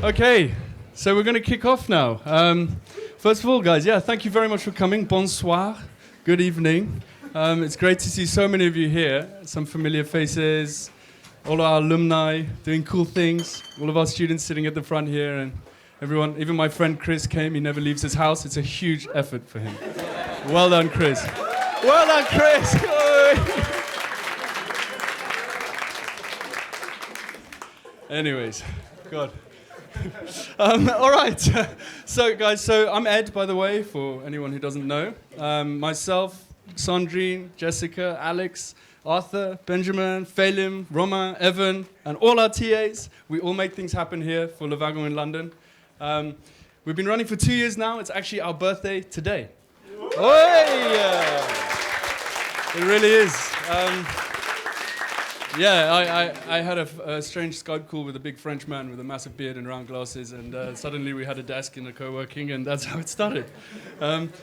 Okay, so we're going to kick off now. First of all, guys, thank you very much for coming. Bonsoir. Good evening. It's great to see so many of you here. Some familiar faces, all our alumni doing cool things, all of our students sitting at the front here, and everyone, even my friend Chris came. He never leaves his house. It's a huge effort for him. Well done, Chris. Well done, Chris. Anyways, God. All right. So, guys, I'm Ed, by the way, for anyone who doesn't know. Myself, Sandrine, Jessica, Alex, Arthur, Benjamin, Phelim, Romain, Evan, and all our TAs. We all make things happen here for Wagon London. We've been running for 2 years now. It's actually our birthday today. It really is. I had a strange Skype call with a big French man with a massive beard and round glasses, and suddenly we had a desk in the co-working, and that's how it started.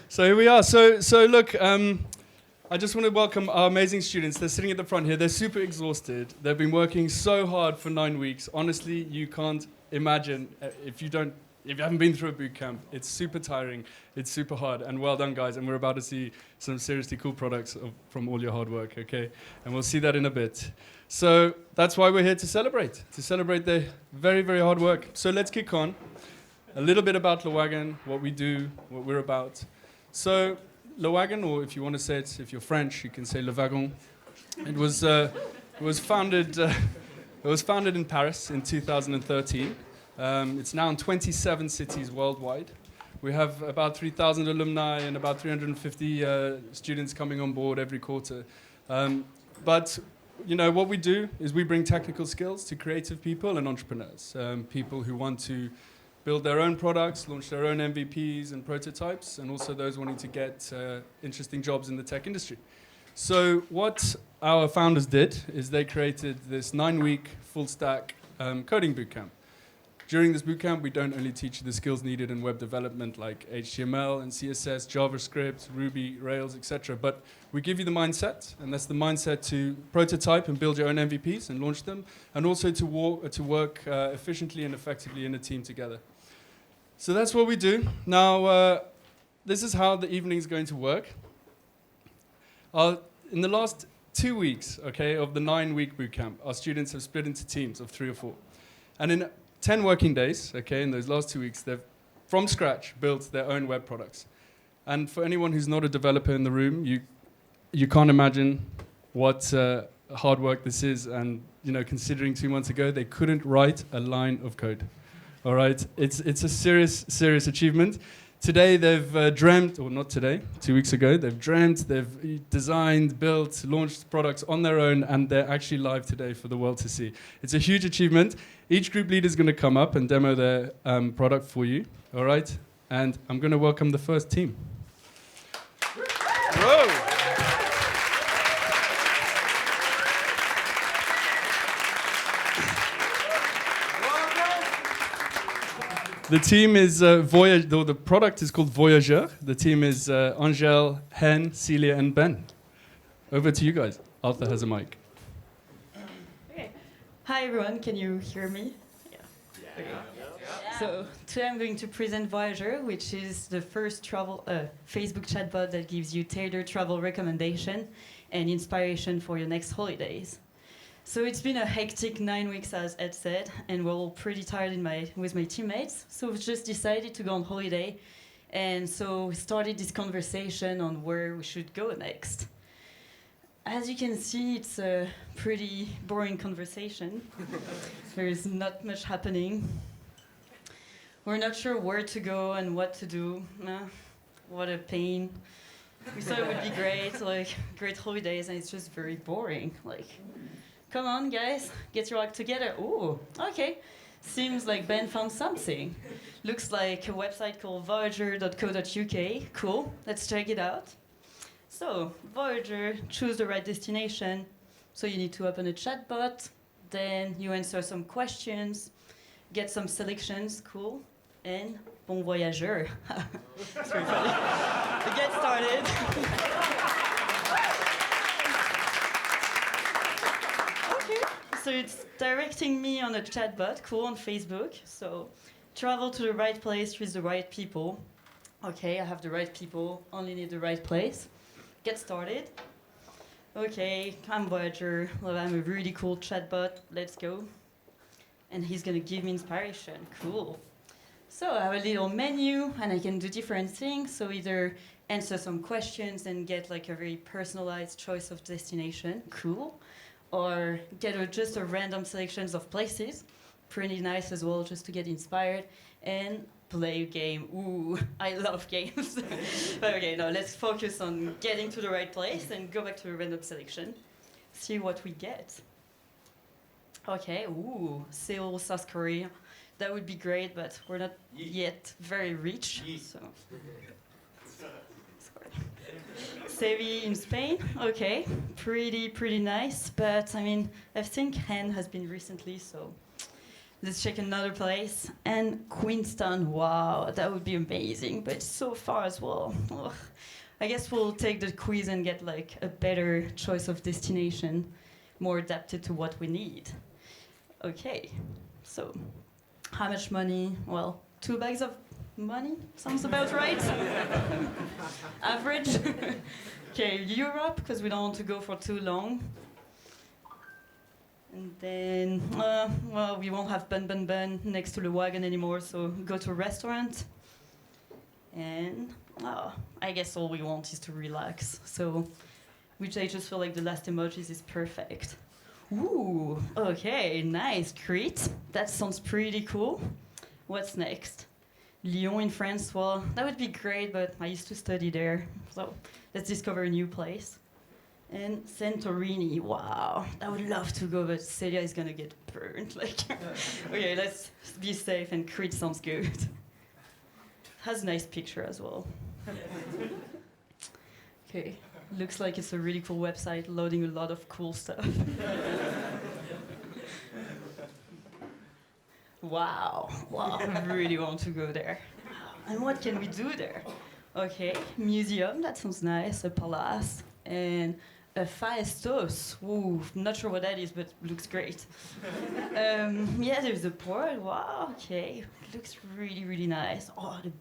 So here we are. So look, I just want to welcome our amazing students. They're sitting at the front here. They're super exhausted. They've been working so hard for 9 weeks. Honestly, you can't imagine if you haven't been through a boot camp. It's super tiring. It's super hard. And well done, guys. And we're about to see some seriously cool products from all your hard work, okay? And we'll see that in a bit. So that's why we're here to celebrate their very, very hard work. So let's kick on. A little bit about Wagon, what we do, what we're about. So Wagon, or if you want to say it, if you're French, you can say Le Wagon. It was founded in Paris in 2013. It's now in 27 cities worldwide. We have about 3,000 alumni and about 350 students coming on board every quarter. But you know what we do is we bring technical skills to creative people and entrepreneurs, people who want to build their own products, launch their own MVPs and prototypes, and also those wanting to get interesting jobs in the tech industry. So what our founders did is they created this 9-week full-stack coding bootcamp. During this bootcamp, we don't only teach you the skills needed in web development like HTML and CSS, JavaScript, Ruby, Rails, etc. But we give you the mindset, and that's the mindset to prototype and build your own MVPs and launch them, and also to work efficiently and effectively in a team together. So that's what we do. Now, this is how the evening is going to work. In the last 2 weeks, okay, of the 9-week bootcamp, our students have split into teams of 3 or 4. And in 10 working days, okay, in those last 2 weeks, they've, from scratch, built their own web products. And for anyone who's not a developer in the room, you can't imagine what hard work this is. And, you know, considering 2 months ago, they couldn't write a line of code. All right? It's a serious achievement. Today, they've dreamt, or not today, 2 weeks ago, they've designed, built, launched products on their own, and they're actually live today for the world to see. It's a huge achievement. Each group leader is going to come up and demo their product for you, all right? And I'm going to welcome the first team. Whoa! The team is Voyager. The product is called Voyager. The team is Angel, Hen, Celia, and Ben. Over to you guys. Arthur has a mic. Okay. Hi everyone. Can you hear me? Yeah. Okay. So today I'm going to present Voyager, which is the first Facebook chatbot that gives you tailored travel recommendation and inspiration for your next holidays. So it's been a hectic 9 weeks, as Ed said, and we're all pretty tired with my teammates. So we've just decided to go on holiday, and so we started this conversation on where we should go next. As you can see, it's a pretty boring conversation. There is not much happening. We're not sure where to go and what to do. What a pain. We thought it would be great holidays, and it's just very boring. Come on, guys, get your act together. Ooh, okay. Seems like Ben found something. Looks like a website called Voyager.co.uk. Cool, let's check it out. So, Voyager, choose the right destination. So you need to open a chatbot, then you answer some questions, get some selections, cool, and bon voyageur. It's very funny. Get started. So it's directing me on a chatbot, cool, on Facebook. So travel to the right place with the right people. Okay, I have the right people, only need the right place. Get started. Okay, I'm Voyager. Well, I'm a really cool chatbot. Let's go. And he's gonna give me inspiration. Cool. So I have a little menu, and I can do different things. So either answer some questions and get like a very personalized choice of destination. Cool. Or get just a random selections of places. Pretty nice as well, just to get inspired. And play a game. Ooh, I love games. Okay, now let's focus on getting to the right place and go back to the random selection. See what we get. Okay, ooh, Seoul, South Korea. That would be great, but we're not yet very rich. So. Seville in Spain, okay, pretty nice, but I mean, I think Hen has been recently, so let's check another place. And Queenstown, wow, that would be amazing, but it's so far as well. Ugh. I guess we'll take the quiz and get like a better choice of destination, more adapted to what we need. Okay, so how much money? Well, 2 bags of money sounds about right. Average. Okay, Europe, because we don't want to go for too long. And then, well, we won't have bun next to the wagon anymore, so go to a restaurant. And, I guess all we want is to relax. So, which I just feel like the last emojis is perfect. Ooh, okay, nice, Crete. That sounds pretty cool. What's next? Lyon in France, well, that would be great, but I used to study there. So let's discover a new place. And Santorini, wow, I would love to go, but Celia is gonna get burned. Like, okay, let's be safe, and Crete sounds good. Has a nice picture as well. Okay, looks like it's a really cool website, loading a lot of cool stuff. Wow, I really want to go there. And what can we do there? Okay, museum, that sounds nice, a palace, and a faestos. Ooh, not sure what that is, but looks great. Yeah, there's a port, wow, okay, looks really nice. Oh, the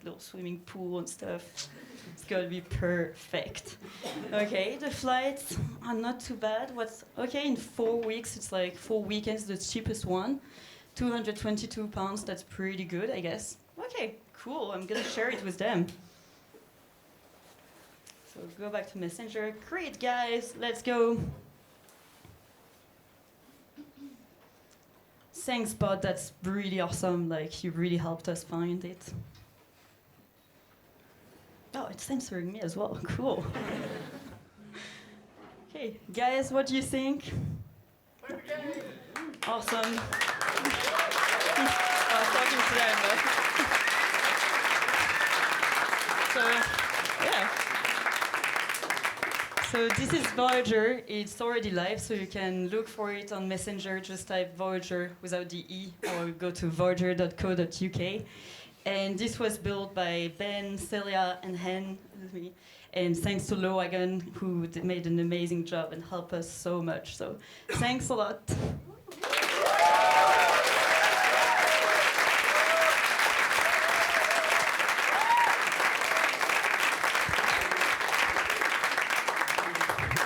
little swimming pool and stuff. It's gonna be perfect. Okay, the flights are not too bad. Okay, in 4 weeks, it's like 4 weekends, the cheapest one. £222, that's pretty good, I guess. Okay, cool, I'm gonna share it with them. So go back to Messenger. Great, guys, let's go. Thanks, bot, that's really awesome. Like, you really helped us find it. Oh, it's censoring me as well, cool. Okay, guys, what do you think? Awesome. I was talking to them, but so, yeah. So this is Voyager. It's already live, so you can look for it on Messenger. Just type Voyager without the E, or go to voyager.co.uk. And this was built by Ben, Celia, and Hen, and thanks to Wagon, who made an amazing job and helped us so much. So thanks a lot.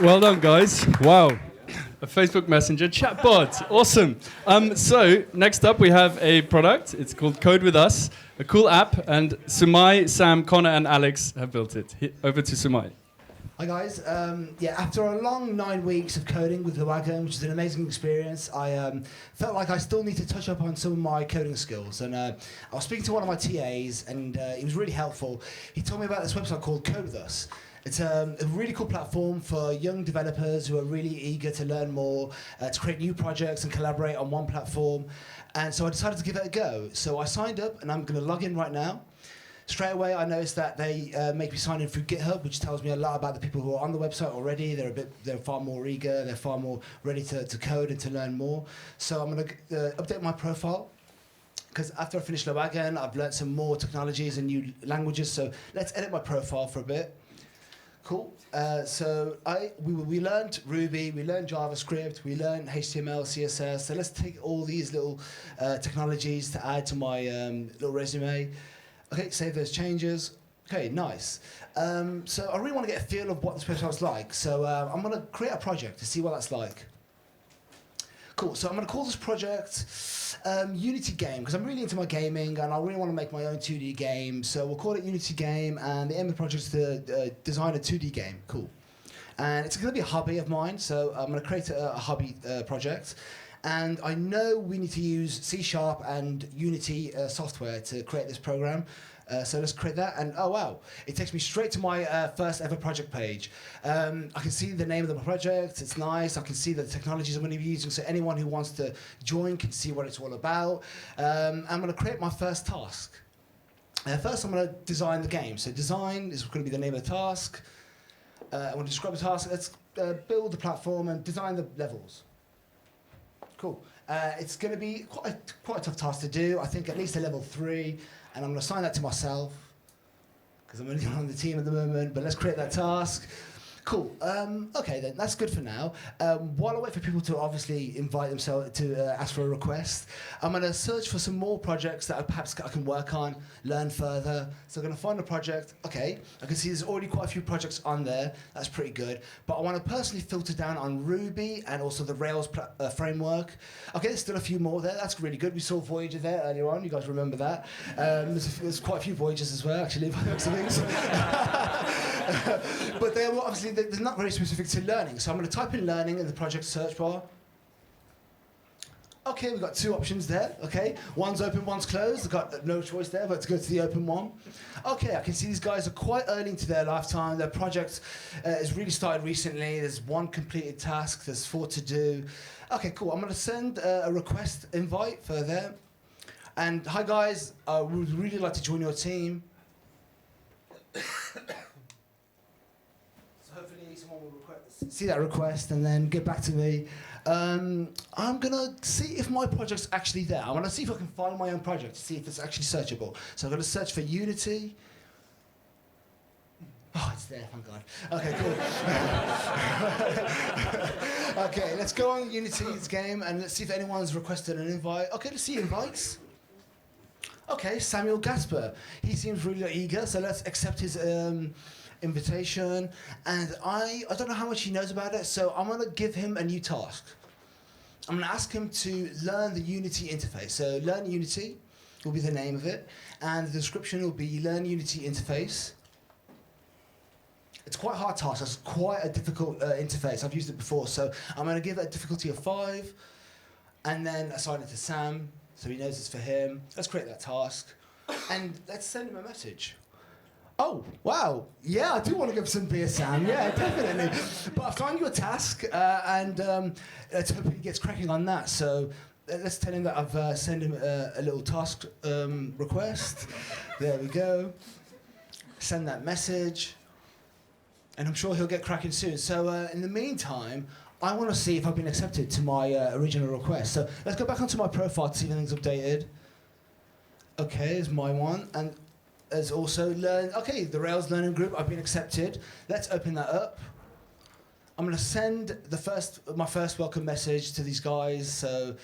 Well done, guys. Wow. A Facebook Messenger chatbot. Awesome. So next up, we have a product. It's called Code With Us, a cool app. And Sumai, Sam, Connor, and Alex have built it. Over to Sumai. Hi, guys. After a long 9 weeks of coding with the Wagon, which is an amazing experience, I felt like I still need to touch up on some of my coding skills. And I was speaking to one of my TAs, and he was really helpful. He told me about this website called Code With Us. It's a really cool platform for young developers who are really eager to learn more, to create new projects and collaborate on one platform. And so I decided to give it a go. So I signed up, and I'm going to log in right now. Straight away, I noticed that they make me sign in through GitHub, which tells me a lot about the people who are on the website already. They're far more eager. They're far more ready to code and to learn more. So I'm going to update my profile, because after I finished Wagon, I've learned some more technologies and new languages. So let's edit my profile for a bit. Cool. We learned Ruby, we learned JavaScript, we learned HTML, CSS. So let's take all these little technologies to add to my little resume. Okay, save those changes. Okay, nice. So I really want to get a feel of what this website's like. So I'm going to create a project to see what that's like. Cool, so I'm going to call this project Unity Game, because I'm really into my gaming and I really want to make my own 2D game. So we'll call it Unity Game, and the aim of the project is to design a 2D game. Cool. And it's going to be a hobby of mine, so I'm going to create a hobby project. And I know we need to use C# and Unity software to create this program. So let's create that, and oh wow, it takes me straight to my first ever project page. I can see the name of the project, it's nice, I can see the technologies I'm going to be using, so anyone who wants to join can see what it's all about. I'm going to create my first task. First I'm going to design the game, so design is going to be the name of the task. I want to describe the task, let's build the platform and design the levels. Cool. It's going to be quite a tough task to do, I think at least a level 3. And I'm going to assign that to myself, because I'm only on the team at the moment, but let's create that task. Cool. Okay, then, that's good for now. While I wait for people to obviously invite themselves to ask for a request, I'm going to search for some more projects that perhaps I can work on, learn further. So I'm going to find a project. Okay, I can see there's already quite a few projects on there. That's pretty good. But I want to personally filter down on Ruby and also the Rails framework. Okay, there's still a few more there. That's really good. We saw Voyager there earlier on. You guys remember that? There's quite a few Voyagers as well, actually, by the looks of things. But they were obviously they're not very specific to learning. So I'm going to type in learning in the project search bar. Okay, we've got 2 options there. Okay, one's open, one's closed. I've got no choice there, but to go to the open one. Okay, I can see these guys are quite early into their lifetime. Their project has really started recently. There's 1 completed task. There's 4 to do. Okay, cool. I'm going to send a request invite for them. And hi guys, I would really like to join your team. Someone will see that request and then get back to me. I'm going to see if my project's actually there. I want to see if I can find my own project to see if it's actually searchable. So I'm going to search for Unity. Oh, it's there, thank God. Okay, cool. Okay, let's go on Unity's game and let's see if anyone's requested an invite. Okay, let's see invites. Okay, Samuel Gasper. He seems really eager, so let's accept his invitation. And I don't know how much he knows about it, so I'm going to give him a new task. I'm going to ask him to learn the Unity interface. So Learn Unity will be the name of it, and the description will be Learn Unity interface. It's quite a hard task. It's quite a difficult interface. I've used it before, so I'm going to give it a difficulty of 5, and then assign it to Sam, so he knows it's for him. Let's create that task, and let's send him a message. Oh, wow. Yeah, I do want to give some beer, Sam. Yeah, definitely. But I've found you a task, and let's hope he gets cracking on that. So let's tell him that I've sent him a little task request. There we go. Send that message. And I'm sure he'll get cracking soon. So in the meantime, I want to see if I've been accepted to my original request. So let's go back onto my profile to see if anything's updated. Okay, there's my one. And there's also the Rails Learning Group. I've been accepted. Let's open that up. I'm going to send my first welcome message to these guys. So,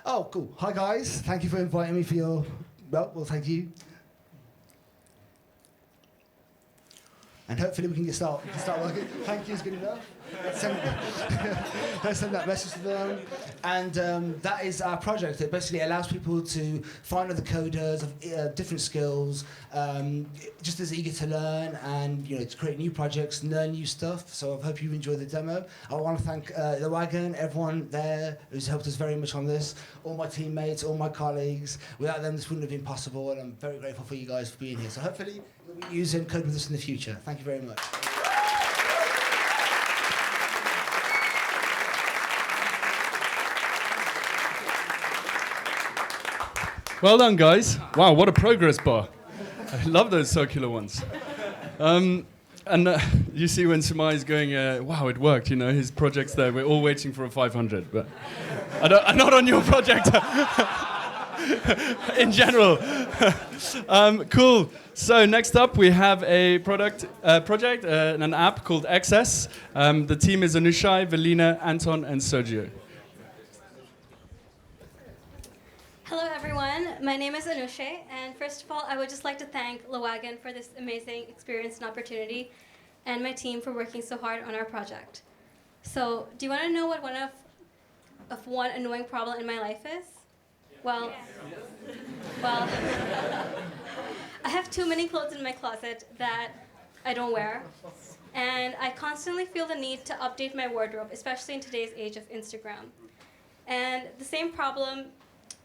oh, cool. Hi, guys. Thank you for inviting me for your... Well, thank you. And hopefully we can start working. Thank you is good enough. Let's send that message to them. And that is our project. It basically allows people to find other coders of different skills, just as eager to learn and to create new projects and learn new stuff. So I hope you enjoyed the demo. I want to thank the Wagon, everyone there who's helped us very much on this, all my teammates, all my colleagues. Without them, this wouldn't have been possible, and I'm very grateful for you guys for being here. So hopefully you'll be using Code with us in the future. Thank you very much. Well done, guys. Wow, what a progress bar. I love those circular ones. And you see when Samai is going, wow, it worked, his project's there. We're all waiting for a 500, but I'm not on your project. in general. Cool. So next up, we have a project, an app called XS. The team is Anushai, Velina, Anton, and Sergio. Hello everyone, my name is Anushay, and first of all, I would just like to thank Wagon for this amazing experience and opportunity, and my team for working so hard on our project. So, do you want to know what one annoying problem in my life is? Well, I have too many clothes in my closet that I don't wear, and I constantly feel the need to update my wardrobe, especially in today's age of Instagram. And the same problem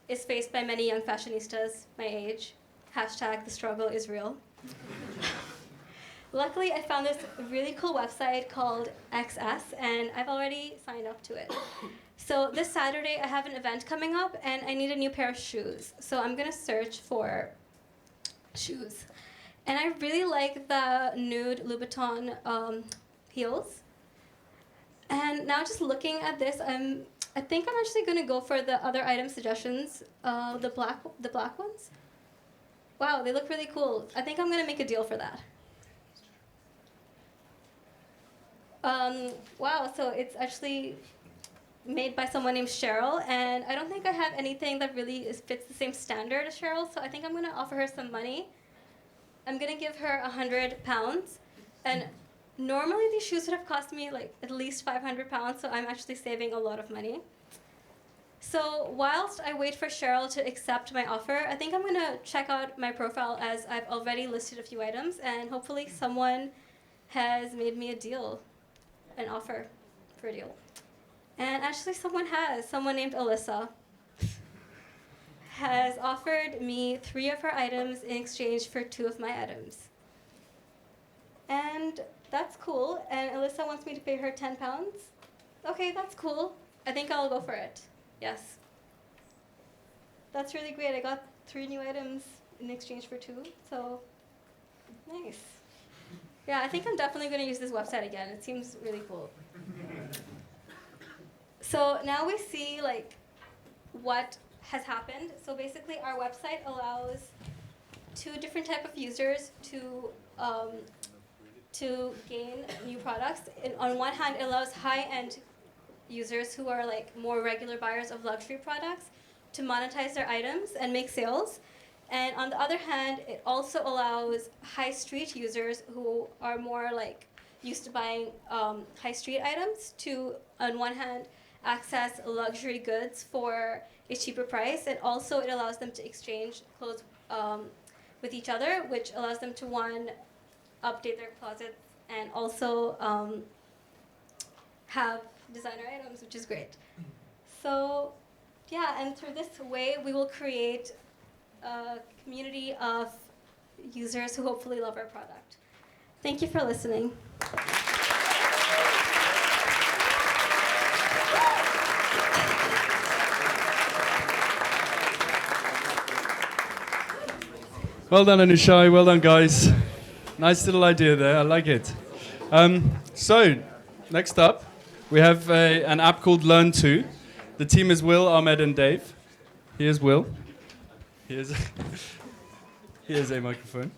is faced by many young fashionistas my age. # the struggle is real. Luckily, I found this really cool website called XS, and I've already signed up to it. So this Saturday, I have an event coming up, and I need a new pair of shoes. So I'm gonna search for shoes. And I really like the nude Louboutin heels. And now just looking at this, I think I'm actually gonna go for the other item suggestions, the black ones. Wow, they look really cool. I think I'm gonna make a deal for that. Wow, so it's actually made by someone named Cheryl, and I don't think I have anything that really fits the same standard as Cheryl, so I think I'm gonna offer her some money. I'm gonna give her £100, and normally these shoes would have cost me like at least £500, so I'm actually saving a lot of money. So whilst I wait for Cheryl to accept my offer, I think I'm gonna check out my profile as I've already listed a few items, and hopefully someone has made me a deal, an offer for a deal. And actually someone named Alyssa has offered me 3 of her items in exchange for 2 of my items. And that's cool, and Alyssa wants me to pay her £10. Okay, that's cool. I think I'll go for it. Yes. That's really great. I got 3 new items in exchange for 2, so nice. Yeah, I think I'm definitely going to use this website again. It seems really cool. So now we see like what has happened. So basically our website allows 2 different type of users to gain new products. And on one hand, it allows high-end users who are like more regular buyers of luxury products to monetize their items and make sales. And on the other hand, it also allows high street users who are more like used to buying high street items to, on one hand, access luxury goods for a cheaper price. And also it allows them to exchange clothes with each other, which allows them to, one, update their closets and also have designer items, which is great. So yeah, and through this way, we will create a community of users who hopefully love our product. Thank you for listening. Well done, Anushai. Well done, guys. Nice little idea there. I like it. So, next up, we have an app called LearnToDo. The team is Will, Ahmed, and Dave. Here's Will. Here's a microphone.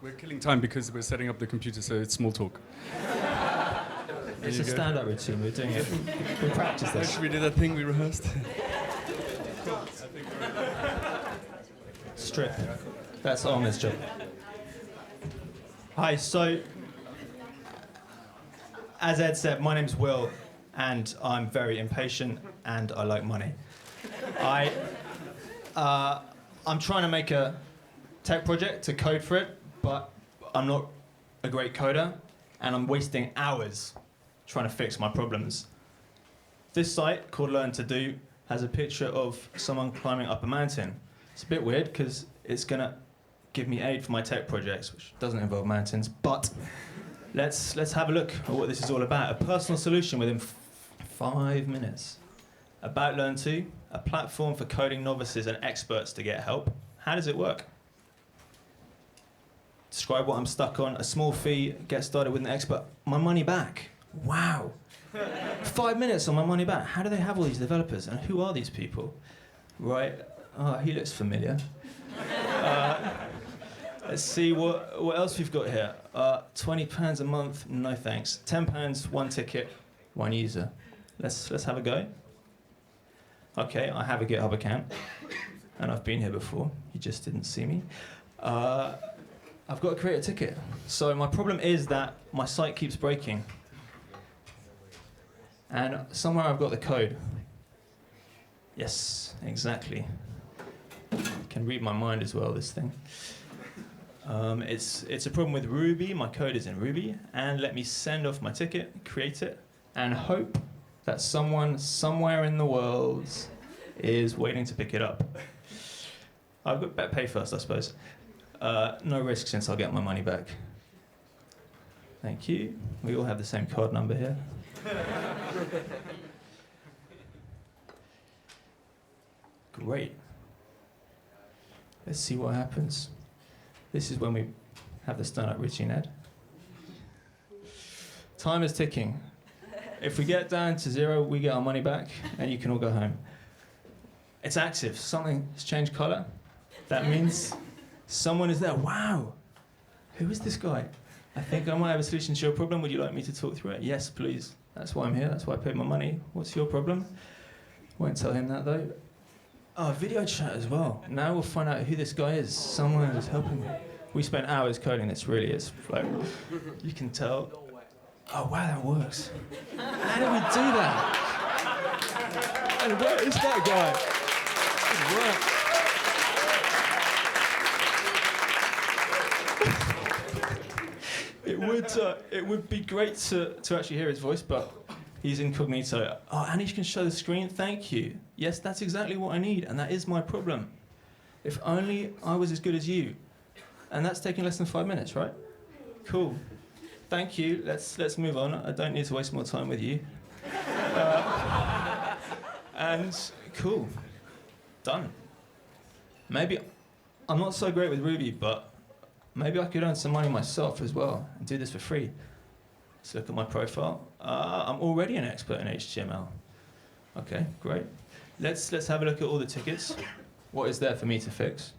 We're killing time because we're setting up the computer, so it's small talk. It's a stand-up routine. We're doing it. We practice this. Should we do that thing we rehearsed? Strip. That's Ahmed's job. Hi, so as Ed said, my name's Will, and I'm very impatient, and I like money. I'm trying to make a tech project to code for it, but I'm not a great coder, and I'm wasting hours trying to fix my problems. This site, called LearnToDo, has a picture of someone climbing up a mountain. It's a bit weird, because it's going to give me aid for my tech projects, which doesn't involve mountains, but let's have a look at what this is all about. A personal solution within 5 minutes. About LearnToDo, a platform for coding novices and experts to get help. How does it work? Describe what I'm stuck on, a small fee, get started with an expert. My money back. Wow. 5 minutes on my money back. How do they have all these developers, and who are these people? Right. Oh, he looks familiar. Let's see what else we've got here. £20 a month, no thanks. £10, one ticket, one user. Let's have a go. Okay, I have a GitHub account, and I've been here before. You just didn't see me. I've got to create a ticket. So my problem is that my site keeps breaking. And somewhere I've got the code. Yes, exactly. Can read my mind as well, this thing. It's a problem with Ruby. My code is in Ruby. And let me send off my ticket, create it, and hope that someone somewhere in the world is waiting to pick it up. I've got better pay first, I suppose. No risk since I'll get my money back. Thank you. We all have the same card number here. Great. Let's see what happens. This is when we have the stun up Richie and Ed. Time is ticking. If we get down to 0, we get our money back, and you can all go home. It's active. Something has changed colour. That means someone is there. Wow! Who is this guy? I think I might have a solution to your problem. Would you like me to talk through it? Yes, please. That's why I'm here. That's why I paid my money. What's your problem? Won't tell him that, though. Oh, video chat as well. Now we'll find out who this guy is. Someone is helping me. We spent hours coding this, really. It's like, you can tell. Oh, wow, that works. How do we do that? And where is that guy? It works. It would be great to actually hear his voice, but he's incognito. Oh, and he can show the screen. Thank you. Yes, that's exactly what I need, and that is my problem. If only I was as good as you. And that's taking less than 5 minutes, right? Cool. Thank you. Let's move on. I don't need to waste more time with you. And cool. Done. Maybe I'm not so great with Ruby, but maybe I could earn some money myself as well and do this for free. Let's look at my profile. I'm already an expert in HTML. Okay, great. Let's have a look at all the tickets. What is there for me to fix?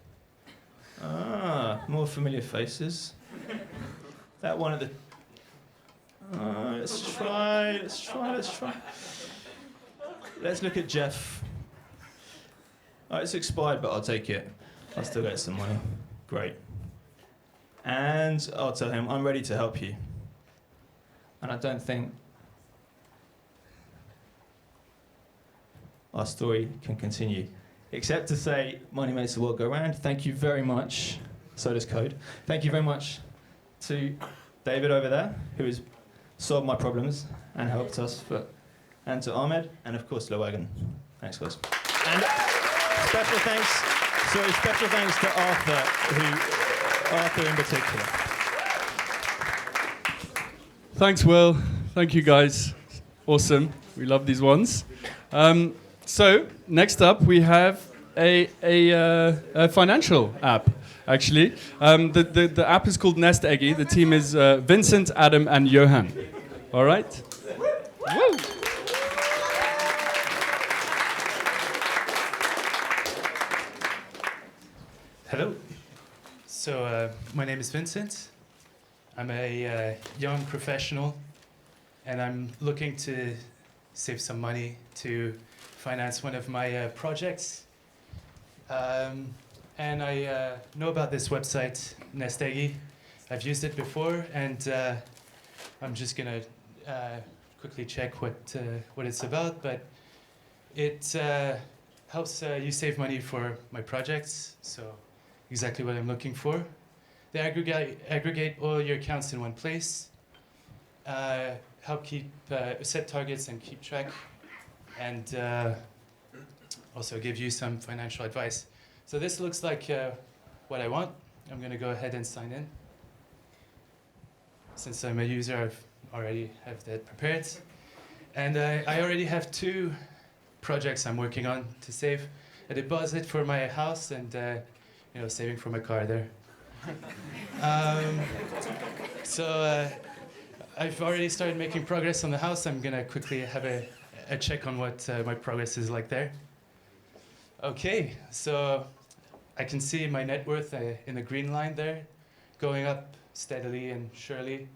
More familiar faces. That one at the... let's try. Let's look at Jeff. It's expired, but I'll take it. I'll still get some money. Great. And I'll tell him, I'm ready to help you. And I don't think our story can continue. Except to say, money makes the world go round. Thank you very much. So does code. Thank you very much to David over there, who has solved my problems and helped us. And to Ahmed, and of course, Wagon. Thanks, guys. And special thanks to Arthur in particular. Thanks, Will. Thank you, guys. Awesome. We love these ones. So next up, we have a financial app. Actually, the app is called NestEgg. The team is Vincent, Adam, and Johan. All right. Woo! Hello. So my name is Vincent. I'm a young professional, and I'm looking to save some money to finance one of my projects. And I know about this website, NestEgg. I've used it before, and I'm just gonna quickly check what it's about. But it helps you save money for my projects, so exactly what I'm looking for. They aggregate all your accounts in one place, help set targets and keep track, and also give you some financial advice. So this looks like what I want. I'm going to go ahead and sign in. Since I'm a user, I've already have that prepared. And I already have 2 projects I'm working on to save. A deposit for my house and saving for my car there. So I've already started making progress on the house. I'm going to quickly have a check on what my progress is like there. Okay, so I can see my net worth in the green line there, going up steadily and surely.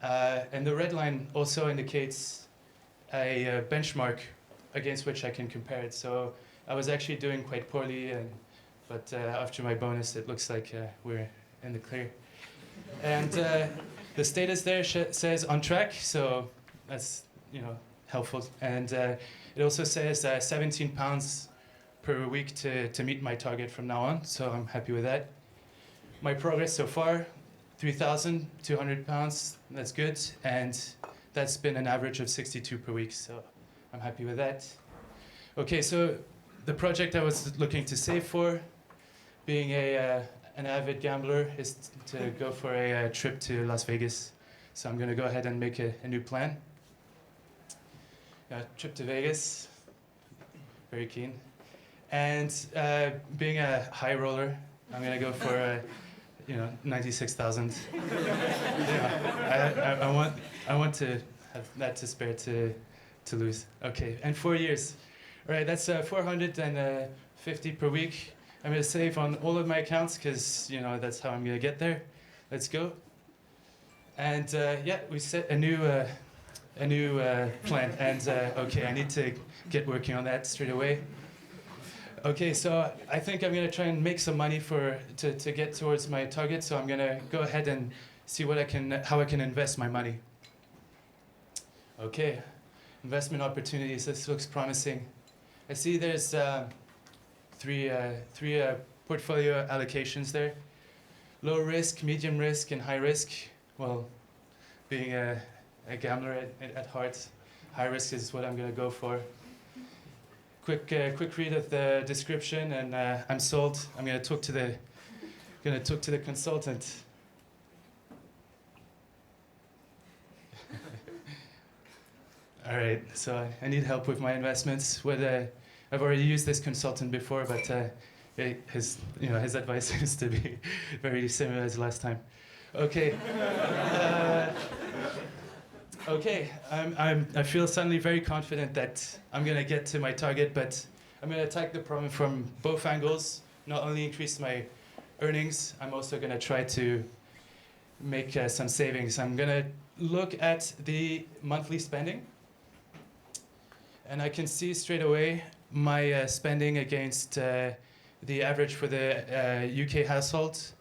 And the red line also indicates a benchmark against which I can compare it. So I was actually doing quite poorly, but after my bonus, it looks like we're in the clear. And the status there says on track, so that's helpful. And it also says 17 pounds per week to meet my target from now on, so I'm happy with that. My progress so far, 3,200 pounds, that's good, and that's been an average of 62 per week, so I'm happy with that. Okay, so the project I was looking to save for, being an avid gambler, is to go for a trip to Las Vegas. So I'm gonna go ahead and make a new plan. Trip to Vegas, very keen. And being a high roller, I'm gonna go for 96,000. I want to have that to spare to lose. Okay, and 4 years. All right, that's 450 per week. I'm gonna save on all of my accounts because that's how I'm gonna get there. Let's go. And we set a new plan. And okay, I need to get working on that straight away. Okay, so I think I'm gonna try and make some money to get towards my target. So I'm gonna go ahead and see how I can invest my money. Okay, investment opportunities. This looks promising. I see there's three portfolio allocations there: low risk, medium risk, and high risk. Well, being a gambler at heart, high risk is what I'm gonna go for. Quick read of the description, and I'm sold. I'm gonna talk to the consultant. All right, so I need help with my investments. I've already used this consultant before, but his advice seems to be very similar as last time. Okay. Okay, I feel suddenly very confident that I'm gonna get to my target, but I'm gonna attack the problem from both angles. Not only increase my earnings, I'm also gonna try to make some savings. I'm gonna look at the monthly spending, and I can see straight away my spending against the average for the UK household.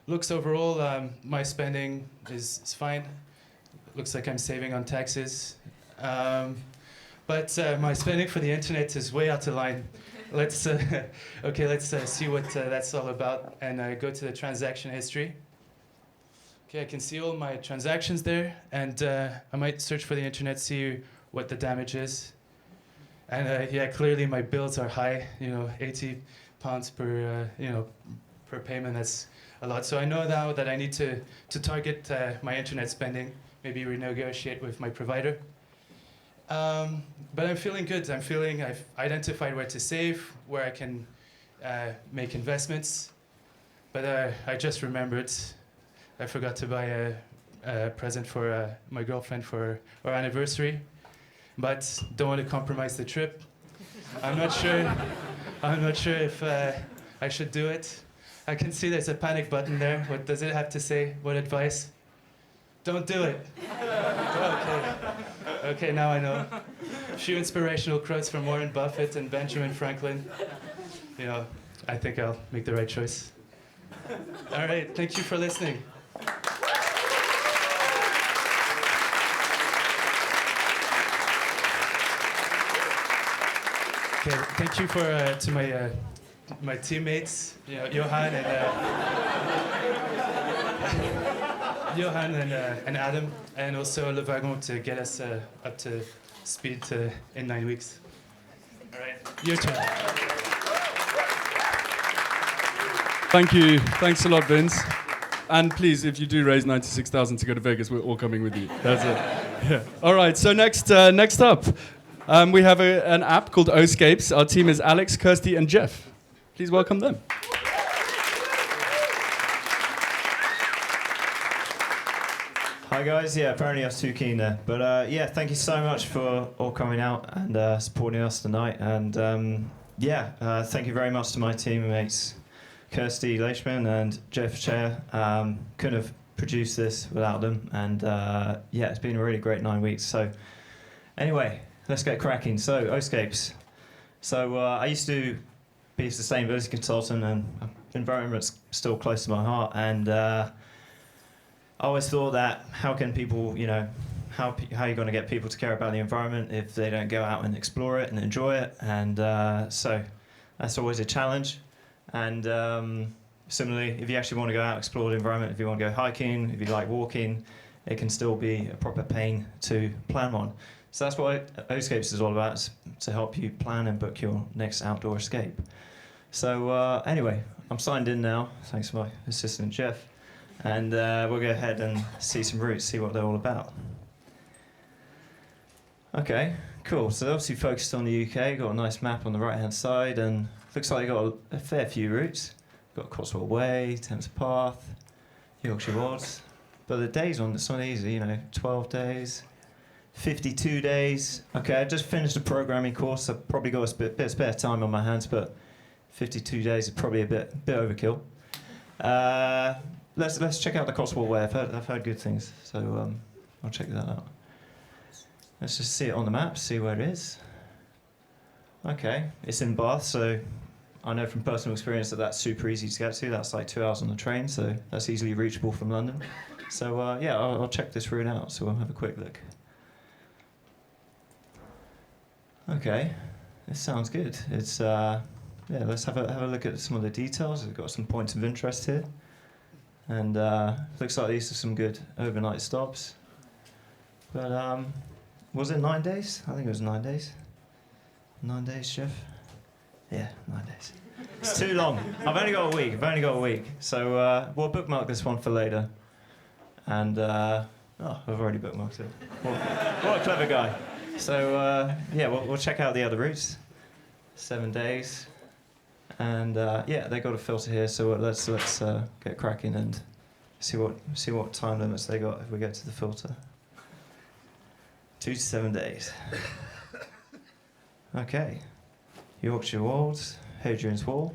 Looks overall, my spending is fine. Looks like I'm saving on taxes. But my spending for the internet is way out of line. Let's see what that's all about, and go to the transaction history. Okay, I can see all my transactions there, and I might search for the internet, see what the damage is. And clearly my bills are high. 80 pounds per payment. That's a lot. So I know now that I need to target my internet spending. Maybe renegotiate with my provider. But I'm feeling good. I've identified where to save, where I can make investments. But I just remembered I forgot to buy a present for my girlfriend for our anniversary. But don't want to compromise the trip. I'm not sure if I should do it. I can see there's a panic button there. What does it have to say? What advice? Don't do it. Okay, now I know. A few inspirational quotes from Warren Buffett and Benjamin Franklin. I think I'll make the right choice. All right, thank you for listening. Okay, thank you to my teammates, Johan and Adam, and also Le Wagon to get us up to speed in 9 weeks. All right, your turn. Thank you. Thanks a lot, Vince. And please, if you do raise 96,000 to go to Vegas, we're all coming with you. That's it. Yeah. All right. So next up, we have an app called Oscapes. Our team is Alex, Kirsty, and Jeff. Please welcome them. Hi guys, apparently I was too keen there. But thank you so much for all coming out and supporting us tonight. And Thank you very much to my teammates, Kirsty Leishman and Jeff Chair. Couldn't have produced this without them, and it's been a really great 9 weeks. So anyway, let's get cracking. So Oscapes. So I used to be a sustainability consultant, and environment's still close to my heart, and I always thought that how can people, how are you going to get people to care about the environment if they don't go out and explore it and enjoy it? And so that's always a challenge. And similarly, if you actually want to go out and explore the environment, if you want to go hiking, if you like walking, it can still be a proper pain to plan one. So that's what Oscapes is all about, is to help you plan and book your next outdoor escape. So anyway, I'm signed in now, thanks to my assistant Jeff. And we'll go ahead and see some routes, see what they're all about. Okay, cool. So obviously focused on the UK, got a nice map on the right-hand side, and looks like you've got a fair few routes. Got Cotswold Way, Thames Path, Yorkshire Wards. But the days on it's not easy, 12 days, 52 days. Okay, I just finished a programming course. I've probably got a bit of spare time on my hands, but 52 days is probably a bit overkill. Let's check out the Cotswold Way. I've heard good things, so I'll check that out. Let's just see it on the map, see where it is. Okay, it's in Bath, so I know from personal experience that that's super easy to get to. That's like 2 hours on the train, so that's easily reachable from London. So I'll check this route out, so we'll have a quick look. Okay, this sounds good. It's let's have a look at some of the details. We've got some points of interest here. And looks like these are some good overnight stops. But was it 9 days? I think it was 9 days. 9 days, Jeff? Yeah, 9 days. It's too long. I've only got a week. So we'll bookmark this one for later. And, I've already bookmarked it. What a clever guy. So, we'll check out the other routes. 7 days. And, they got a filter here, so let's get cracking and see what time limits they got if we get to the filter. 2 to 7 days. Okay. Yorkshire Wolds, Hadrian's Wall.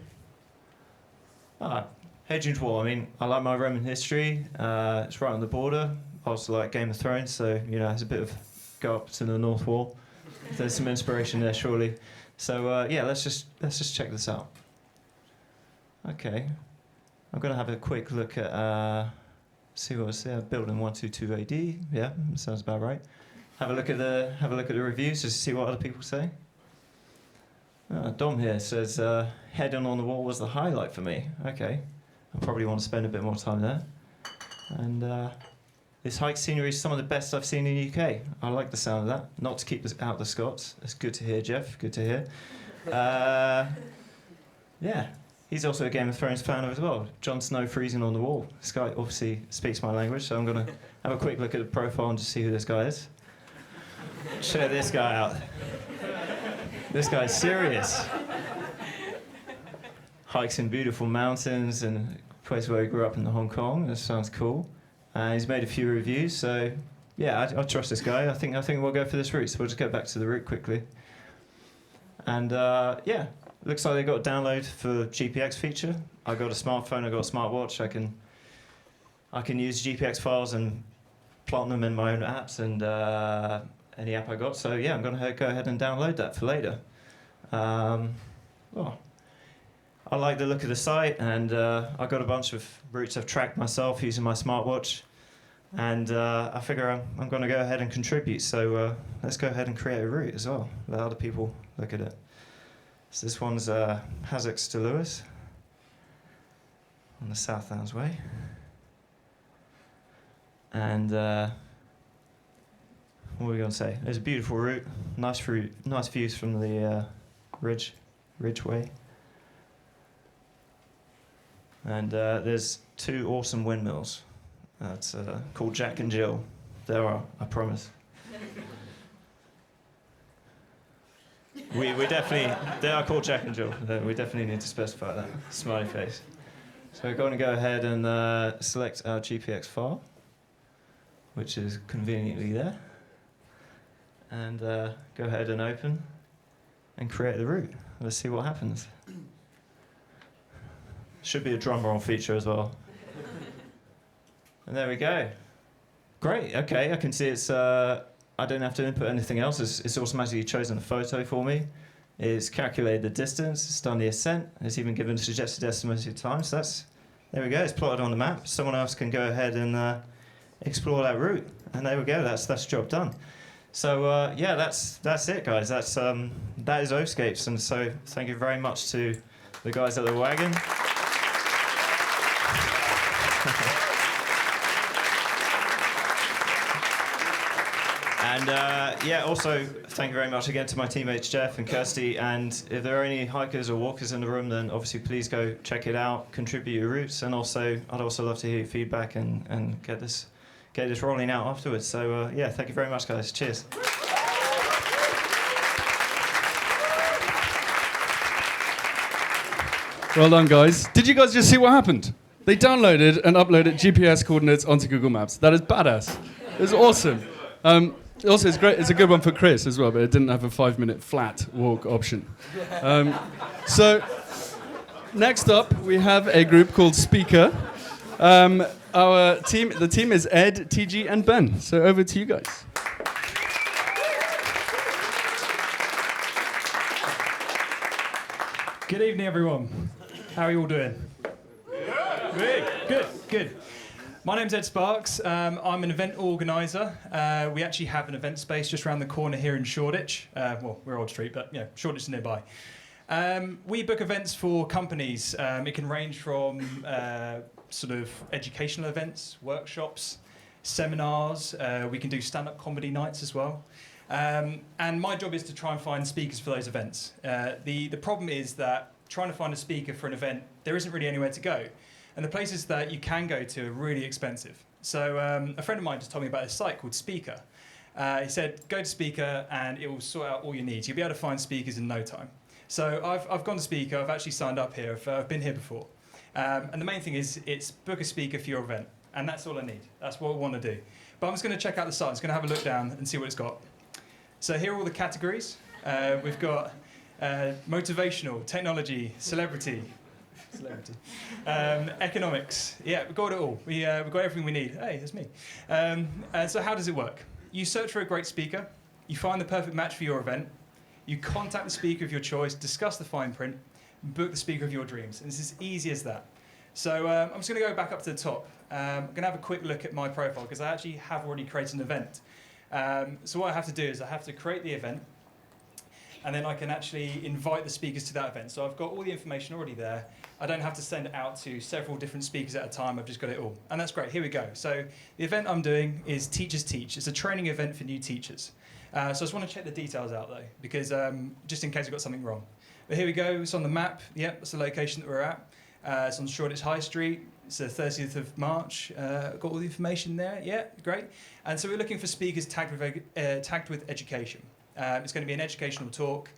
Hadrian's Wall, I like my Roman history. It's right on the border. I also like Game of Thrones, so, it's a bit of go up to the North Wall. There's some inspiration there, surely. So, let's just check this out. Okay. I'm going to have a quick look at, see what's there. Building 122 AD. Yeah, sounds about right. Have a look at the reviews just to see what other people say. Dom here says, head-on on the wall was the highlight for me. Okay, I probably want to spend a bit more time there. And this hike scenery is some of the best I've seen in the UK. I like the sound of that. Not to keep out the Scots. It's good to hear, Jeff. Good to hear. Yeah, he's also a Game of Thrones fan as well. Jon Snow freezing on the wall. This guy obviously speaks my language, so I'm going to have a quick look at the profile and just see who this guy is. Check this guy out. This guy's serious. Hikes in beautiful mountains and a place where he grew up in Hong Kong. That sounds cool. He's made a few reviews, so yeah, I trust this guy. I think we'll go for this route. So we'll just go back to the route quickly. And looks like they got a download for GPX feature. I got a smartphone. I got a smartwatch. I can use GPX files and plot them in my own apps and any app I got. So yeah, I'm going to go ahead and download that for later. I like the look of the site, and I got a bunch of routes I've tracked myself using my smartwatch, and I figure I'm going to go ahead and contribute. So let's go ahead and create a route as well. Let other people look at it. So this one's Hassocks to Lewes on the South Downs Way, and what are we going to say? There's a beautiful route, nice views from the Ridgeway. And there's 2 awesome windmills. That's called Jack and Jill. There are, I promise. We definitely, they are called Jack and Jill. We definitely need to specify that. Smiley face. So we're going to go ahead and select our GPX file, which is conveniently there. And go ahead and open. and create the route. Let's see what happens. Should be a drum roll feature as well. And there we go. Great, okay, I can see it's, I don't have to input anything else. It's automatically chosen a photo for me. It's calculated the distance, it's done the ascent, and it's even given suggested estimated time. So there we go, it's plotted on the map. Someone else can go ahead and explore that route. And there we go, that's the job done. So yeah, that's it, guys. That is Oscapes, and so thank you very much to the guys at the Wagon. And yeah, also thank you very much again to my teammates Jeff and Kirsty. And if there are any hikers or walkers in the room, then obviously please go check it out, contribute your routes, and also I'd also love to hear your feedback and get this rolling out afterwards. So yeah, thank you very much, guys. Cheers. Well done, guys. Did you guys just see what happened? They downloaded and uploaded GPS coordinates onto Google Maps. That is badass. It was awesome. Also, it's great. It's a good one for Chris as well, but it didn't have a 5-minute flat walk option. So next up, we have a group called Speaker. The team is Ed, TG, and Ben. So over to you guys. Good evening, everyone. How are you all doing? Good. My name's Ed Sparks. I'm an event organiser. We actually have an event space just around the corner here in Shoreditch. Well, we're Old Street, but yeah, Shoreditch is nearby. We book events for companies. It can range from sort of educational events, workshops, seminars. We can do stand-up comedy nights as well. And my job is to try and find speakers for those events. The problem is that trying to find a speaker for an event, there isn't really anywhere to go. And the places that you can go to are really expensive. So a friend of mine just told me about this site called Speaker. He said, go to Speaker and it will sort out all your needs. You'll be able to find speakers in no time. So I've gone to Speaker, I've actually signed up here, I've been here before. And the main thing is, it's book a speaker for your event. And that's all I need. That's what I want to do. But I'm just going to check out the site. I'm just going to have a look down and see what it's got. So here are all the categories. We've got motivational, technology, celebrity, economics. Yeah, we've got it all. We've got everything we need. Hey, that's me. So how does it work? You search for a great speaker. You find the perfect match for your event. You contact the speaker of your choice, discuss the fine print, and book the speaker of your dreams. And it's as easy as that. So I'm just going to go back up to the top. I'm going to have a quick look at my profile because I actually have already created an event. So what I have to do is I have to create the event, and then I can actually invite the speakers to that event. So I've got all the information already there. I don't have to send it out to several different speakers at a time. I've just got it all. And that's great. Here we go. So the event I'm doing is Teachers Teach. It's a training event for new teachers. So I just want to check the details out, though, because just in case I've got something wrong. But here we go. It's on the map. Yep, that's the location that we're at. It's on Shoreditch High Street. It's the 30th of March. Got all the information there. Yeah, great. And so we're looking for speakers tagged with education. It's going to be an educational talk.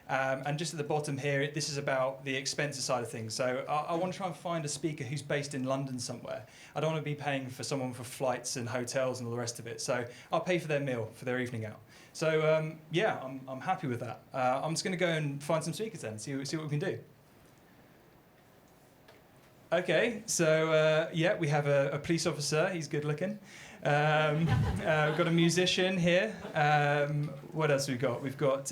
And just at the bottom here, this is about the expenses side of things. So I want to try and find a speaker who's based in London somewhere. I don't want to be paying for someone for flights and hotels and all the rest of it. So I'll pay for their meal, for their evening out. So yeah, I'm happy with that. I'm just going to go and find some speakers then, see what we can do. Okay, so yeah, we have a police officer. He's good looking. We've got a musician here. What else have we got? We've got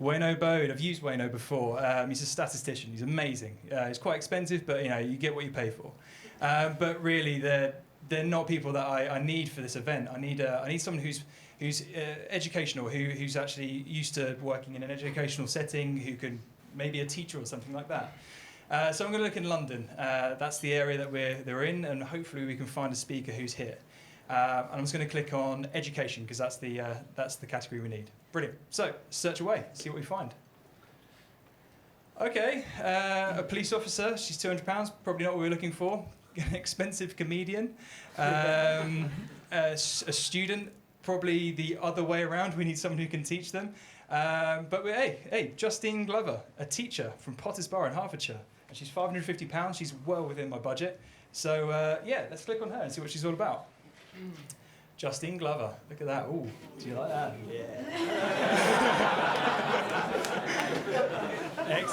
Wayno Bode. I've used Wayno before. He's a statistician. He's amazing. It's quite expensive, but you get what you pay for. But really, they're not people that I need for this event. I need someone who's educational, who's actually used to working in an educational setting, who can maybe a teacher or something like that. So I'm going to look in London. That's the area that they're in, and hopefully we can find a speaker who's here. And I'm just going to click on education because that's the category we need. Brilliant. So search away, see what we find. Okay, a police officer. She's £200. Probably not what we're looking for. An expensive comedian. A student. Probably the other way around. We need someone who can teach them. But hey, Justine Glover, a teacher from Potters Bar in Hertfordshire. And she's £550. She's well within my budget. So yeah, let's click on her and see what she's all about. Justine Glover, look at that. Ooh, do you like that? Yeah.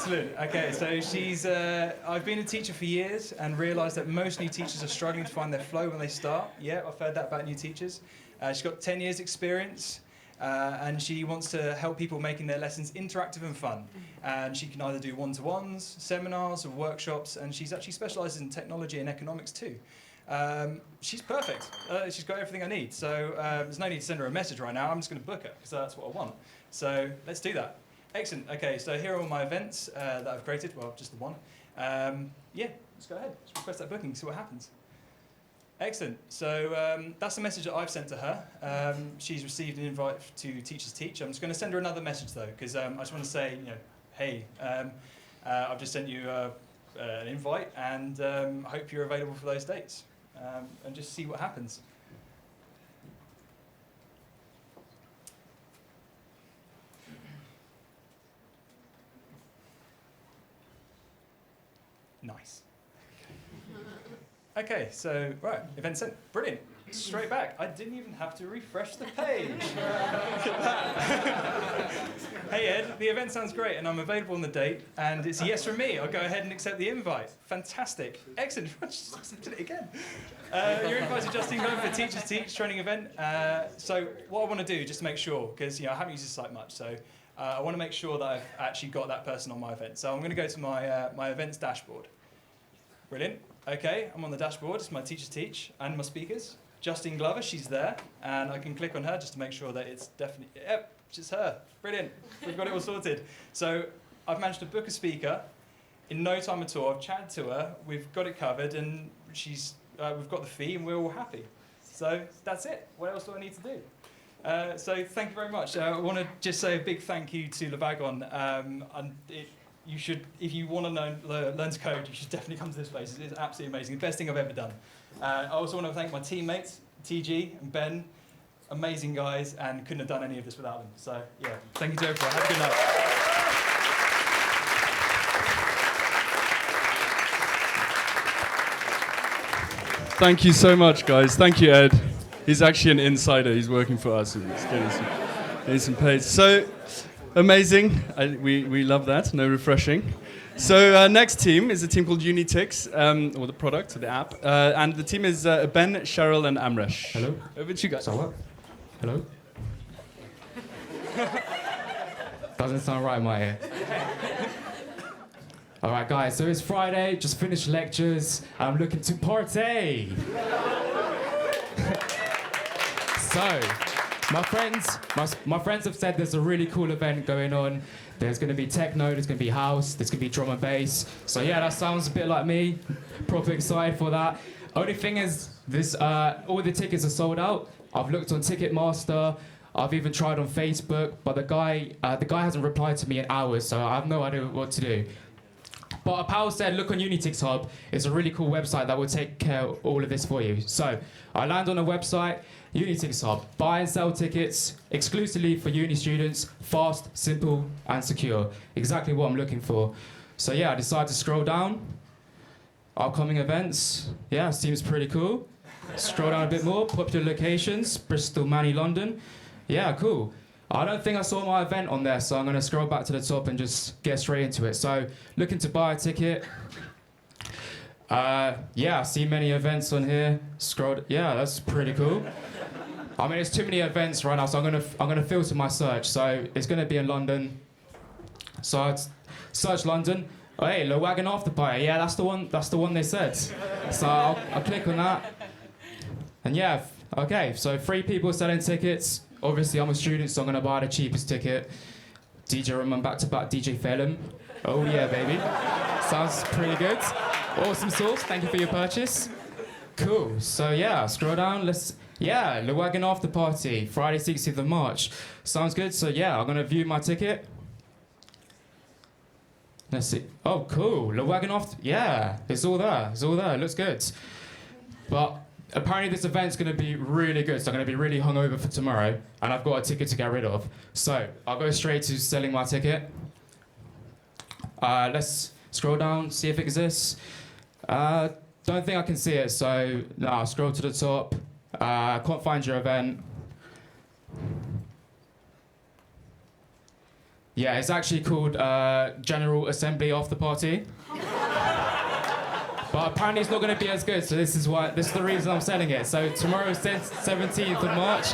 Excellent. Okay, so she's. I've been a teacher for years and realised that most new teachers are struggling to find their flow when they start. Yeah, I've heard that about new teachers. She's got 10 years experience and she wants to help people making their lessons interactive and fun. And she can either do one-to-ones, seminars or workshops, and she's actually specialises in technology and economics too. She's perfect. She's got everything I need. So there's no need to send her a message right now. I'm just going to book her because that's what I want. So let's do that. Excellent. Okay, so here are all my events that I've created. Well, just the one. Yeah, let's go ahead. Let's request that booking, see what happens. Excellent. So that's the message that I've sent to her. She's received an invite to Teachers Teach. I'm just going to send her another message though, because I just want to say, you know, hey, I've just sent you an invite, and I hope you're available for those dates, and just see what happens. Nice. Okay, so, right, event sent. Brilliant. Straight back. I didn't even have to refresh the page. Look at that. Hey Ed, the event sounds great and I'm available on the date and it's a yes from me. I'll go ahead and accept the invite. Fantastic. Excellent. I just accepted it again. You're invited to Justin Glenn for Teachers Teach training event. So what I want to do, just to make sure, because I haven't used this site much, so I want to make sure that I've actually got that person on my event. So I'm going to go to my, my events dashboard. Brilliant. Okay, I'm on the dashboard. It's my Teachers Teach and my speakers. Justine Glover, she's there, and I can click on her just to make sure that it's definitely, yep, it's her. Brilliant. We've got it all sorted. So I've managed to book a speaker in no time at all. I've chatted to her, we've got it covered, and she's, we've got the fee, and we're all happy. So that's it. What else do I need to do? So thank you very much. I want to just say a big thank you to Wagon. You should, if you want to learn to code, you should definitely come to this place. It's absolutely amazing. The best thing I've ever done. I also want to thank my teammates, TG and Ben. Amazing guys, and couldn't have done any of this without them. So, yeah, thank you to everyone. Have a good night. Thank you so much, guys. Thank you, Ed. He's actually an insider. He's working for us. He's getting some paid. So, amazing. We love that. No refreshing. So next team is a team called UnityTable, or the product, or the app. And the team is Ben, Cheryl, and Amresh. Hello. Over to you guys. So what? Hello? Doesn't sound right in my ear. All right, guys, so it's Friday, just finished lectures, and I'm looking to party. So, my friends have said there's a really cool event going on. There's going to be techno, there's going to be house, there's going to be drum and bass. So yeah, that sounds a bit like me. Proper excited for that. Only thing is, this all the tickets are sold out. I've looked on Ticketmaster. I've even tried on Facebook, but the guy hasn't replied to me in hours, so I have no idea what to do. But a pal said, look on Unitix Hub. It's a really cool website that will take care of all of this for you. So I land on a website, Unitix Hub. Buy and sell tickets exclusively for uni students, fast, simple, and secure. Exactly what I'm looking for. So yeah, I decided to scroll down. Upcoming events. Yeah, seems pretty cool. Scroll down a bit more. Popular locations, Bristol, Manny, London. Yeah, cool. I don't think I saw my event on there, so I'm going to scroll back to the top and just get straight into it. So, looking to buy a ticket. Yeah, I see many events on here. Scrolled. Yeah, that's pretty cool. I mean, there's too many events right now, so I'm gonna filter my search. So it's going to be in London. So I'd search London. Oh, hey, the Wagon After Party. Yeah, that's the one. That's the one they said. So I'll click on that. And yeah, okay. So 3 people selling tickets. Obviously, I'm a student, so I'm going to buy the cheapest ticket. DJ Roman back-to-back DJ Phelan. Oh, yeah, baby. Sounds pretty good. Awesome sauce. Thank you for your purchase. Cool. So, yeah, scroll down. Yeah, the Wagon After Party, Friday, 16th of March. Sounds good. So, yeah, I'm going to view my ticket. Let's see. Oh, cool. The Wagon After... Yeah, it's all there. It's all there. It looks good. But... apparently this event's going to be really good, so I'm going to be really hungover for tomorrow, and I've got a ticket to get rid of. So I'll go straight to selling my ticket. Let's scroll down, see if it exists. Don't think I can see it, so no, I'll scroll to the top. Can't find your event. Yeah, it's actually called General Assembly After Party. But apparently it's not going to be as good, so this is the reason I'm selling it. So tomorrow, 17th of March,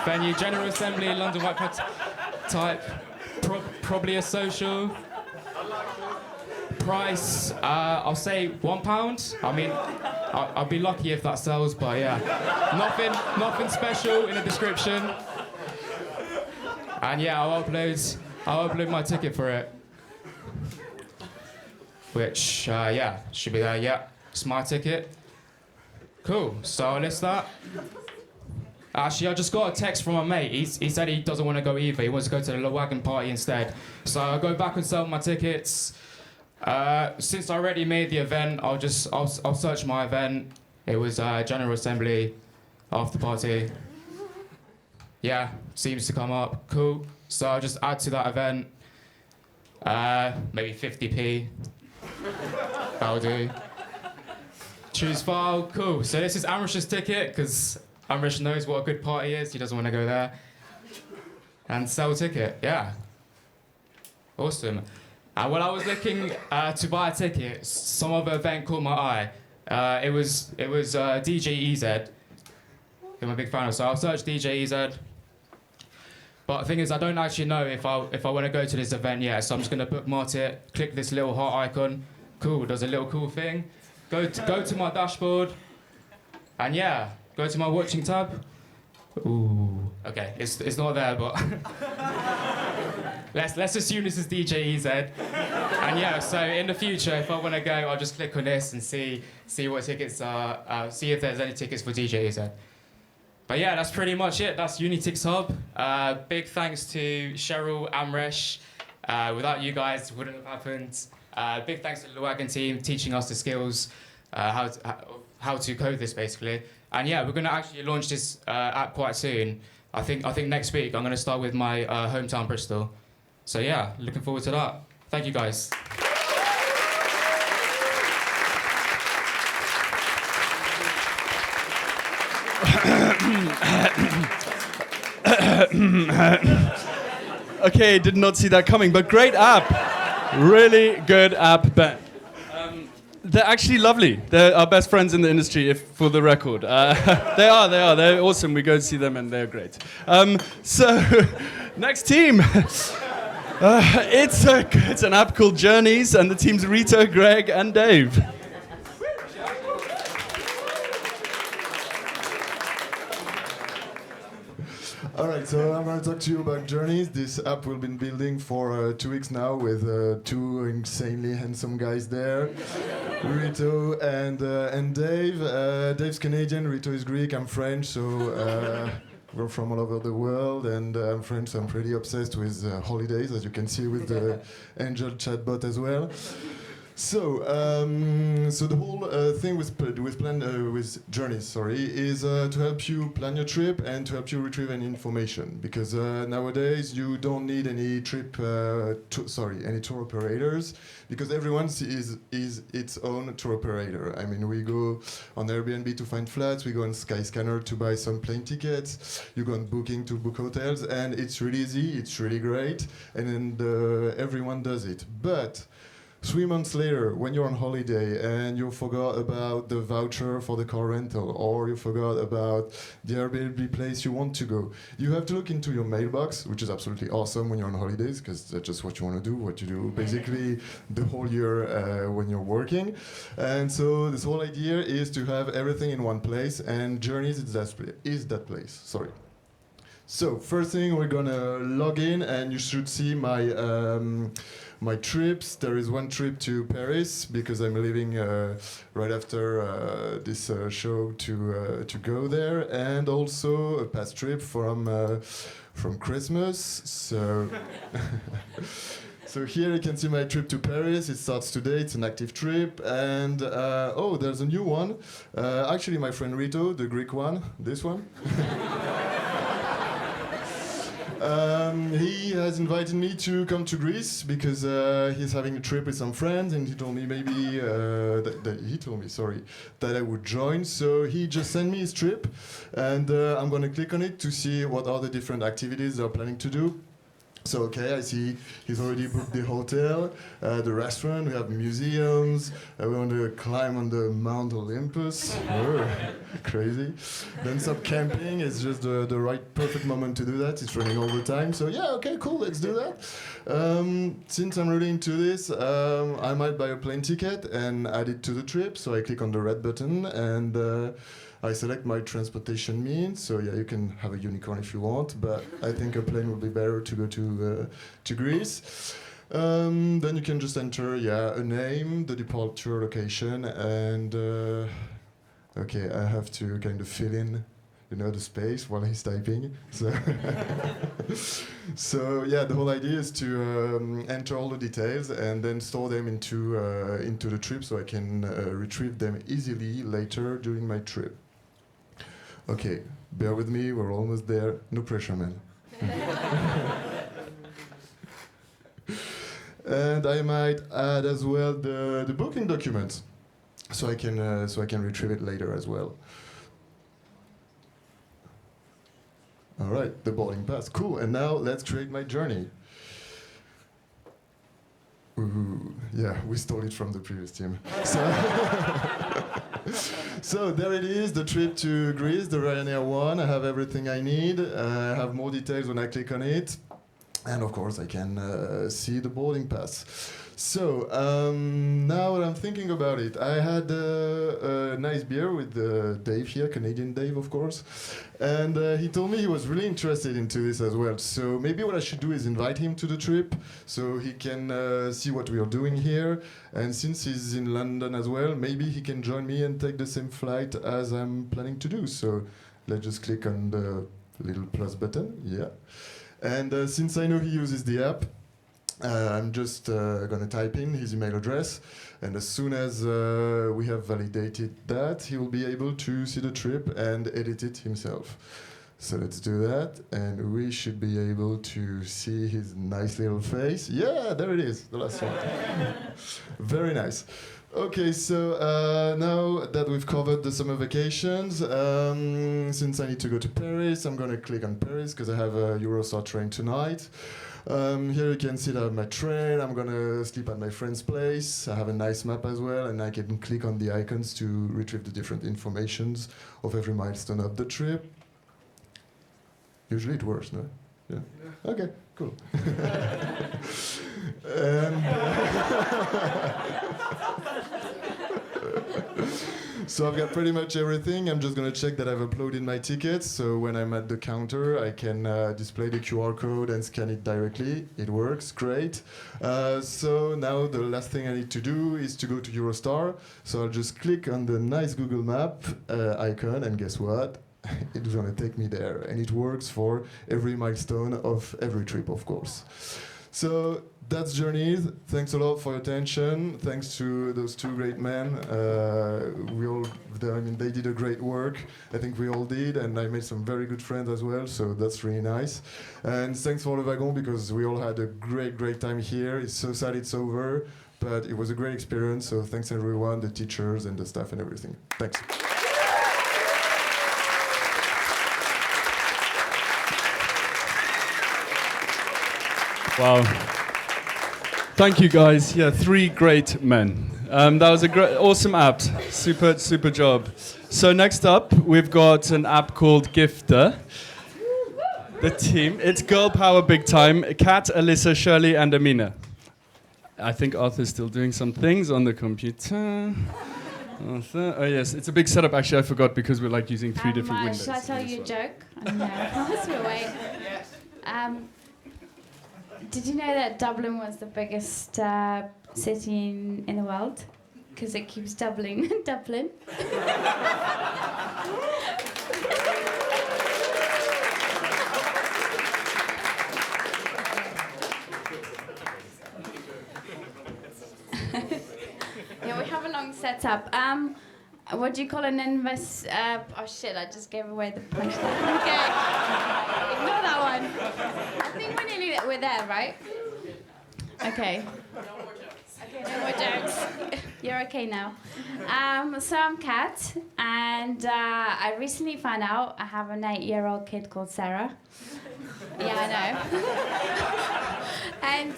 venue General Assembly, London White Party type, probably a social. Price, I'll say £1. I mean, I'll be lucky if that sells, but yeah. Nothing special in the description. And yeah, I'll upload my ticket for it. Which, yeah, should be there, yeah. It's my ticket. Cool, so I'll list that. Actually, I just got a text from my mate. He said he doesn't want to go either. He wants to go to the Wagon party instead. So I'll go back and sell my tickets. Since I already made the event, I'll search my event. It was General Assembly After Party. Yeah, seems to come up. Cool. So I'll just add to that event. Maybe 50p. That'll do. Choose file. Cool. So this is Amrish's ticket, because Amrish knows what a good party is. He doesn't want to go there. And sell ticket. Yeah. Awesome. When I was looking to buy a ticket, some other event caught my eye. It was DJ EZ, who I'm a big fan of. So I'll search DJ EZ. But the thing is, I don't actually know if I want to go to this event yet. So I'm just gonna bookmark it. Click this little heart icon. Cool. Does a little cool thing. Go to my dashboard. And yeah, go to my watching tab. Ooh. Okay, it's not there, but let's assume this is DJ EZ. And yeah, so in the future, if I want to go, I'll just click on this and see what tickets are, see if there's any tickets for DJ EZ. But yeah, that's pretty much it. That's Unitix Hub. Big thanks to Cheryl, Amresh. Without you guys, it wouldn't have happened. Big thanks to the Wagon team teaching us the skills, how to code this basically. And yeah, we're gonna actually launch this app quite soon. I think next week I'm gonna start with my hometown Bristol. So yeah, looking forward to that. Thank you guys. Okay, did not see that coming, but great app. Really good app, Ben. They're actually lovely. They're our best friends in the industry, if for the record. They are. They're awesome. We go and see them, and they're great. So, next team. It's an app called Journeys, and the team's Rito, Greg, and Dave. All right, so I'm going to talk to you about Journeys. This app we've been building for 2 weeks now with two insanely handsome guys there, Rito and Dave. Dave's Canadian, Rito is Greek, I'm French, so we're from all over the world, and I'm French, so I'm pretty obsessed with holidays, as you can see with the Angel chatbot as well. So the whole thing with Journeys, is to help you plan your trip and to help you retrieve any information. Because nowadays you don't need any any tour operators, because everyone is its own tour operator. I mean, we go on Airbnb to find flats, we go on Skyscanner to buy some plane tickets, you go on Booking to book hotels, and it's really easy, it's really great, and everyone does it. But 3 months later, when you're on holiday and you forgot about the voucher for the car rental, or you forgot about the Airbnb place you want to go, you have to look into your mailbox, which is absolutely awesome when you're on holidays, because that's just what you want to do, what you do basically the whole year when you're working. And so this whole idea is to have everything in one place, and Journeys is that place. Sorry. So first thing, we're gonna log in, and you should see my trips. There is one trip to Paris, because I'm leaving right after this show to go there, and also a past trip from Christmas. So so here you can see my trip to Paris. It starts today. It's an active trip, and oh, there's a new one. Actually, my friend Rito, the Greek one, this one. He has invited me to come to Greece because he's having a trip with some friends, and he told me that I would join. So he just sent me his trip, and I'm going to click on it to see what are the different activities they're planning to do. So okay, I see he's already booked the hotel, the restaurant, we have museums, we want to climb on the Mount Olympus. Crazy. Then some camping is just the right perfect moment to do that. It's raining all the time, so yeah, okay, cool, let's do that. Since I'm really into this, I might buy a plane ticket and add it to the trip. So I click on the red button and I select my transportation means. So yeah, you can have a unicorn if you want, but I think a plane would be better to go to Greece. Then you can just enter a name, the departure location, and okay, I have to kind of fill in, you know, the space while he's typing. So, so yeah, the whole idea is to enter all the details and then store them into the trip, so I can retrieve them easily later during my trip. Okay, bear with me, we're almost there. No pressure, man. And I might add as well the booking documents, so I can retrieve it later as well. All right, the boarding pass, cool. And now let's create my journey. Ooh, yeah, we stole it from the previous team. So there it is, the trip to Greece, the Ryanair one. I have everything I need. I have more details when I click on it. And of course, I can see the boarding pass. So now that I'm thinking about it, I had a nice beer with Dave here, Canadian Dave, of course. And he told me he was really interested into this as well. So maybe what I should do is invite him to the trip so he can see what we are doing here. And since he's in London as well, maybe he can join me and take the same flight as I'm planning to do. So let's just click on the little plus button, yeah. And since I know he uses the app, I'm just going to type in his email address, and as soon as we have validated that, he will be able to see the trip and edit it himself. So let's do that, and we should be able to see his nice little face. Yeah, there it is, the last one. Very nice. Okay, so now that we've covered the summer vacations, since I need to go to Paris, I'm going to click on Paris because I have a Eurostar train tonight. Here you can see that I have my train. I'm gonna sleep at my friend's place. I have a nice map as well, and I can click on the icons to retrieve the different informations of every milestone of the trip. Usually it works, no? Yeah. Okay, cool. And so I've got pretty much everything. I'm just going to check that I've uploaded my tickets. So when I'm at the counter, I can display the QR code and scan it directly. It works, great. So now the last thing I need to do is to go to Eurostar. So I'll just click on the nice Google Map icon, and guess what? It's going to take me there. And it works for every milestone of every trip, of course. So that's Journeys. Thanks a lot for your attention. Thanks to those two great men. They did a great work. I think we all did, and I made some very good friends as well, so that's really nice. And thanks for Le Wagon, because we all had a great, great time here. It's so sad it's over, but it was a great experience, so thanks everyone, the teachers and the staff and everything. Thanks. Wow. Thank you, guys. Yeah, 3 great men. That was a great, awesome app. Super job. So next up, we've got an app called Gifter. The team. It's girl power big time. Kat, Alyssa, Shirley, and Amina. I think Arthur's still doing some things on the computer. Arthur. Oh yes, it's a big setup. Actually, I forgot because we're like using 3 different windows. Shall I tell you a joke? No, we'll wait. Did you know that Dublin was the biggest city in the world? Because it keeps doubling. Dublin. Yeah, we have a long setup. What do you call an invest? Oh shit! I just gave away the punchline. Okay, ignore that one. I think we're there, right? Okay. Okay, no more jokes. You're okay now. So I'm Kat, and I recently found out I have an 8-year-old kid called Sarah. Yeah, I know. And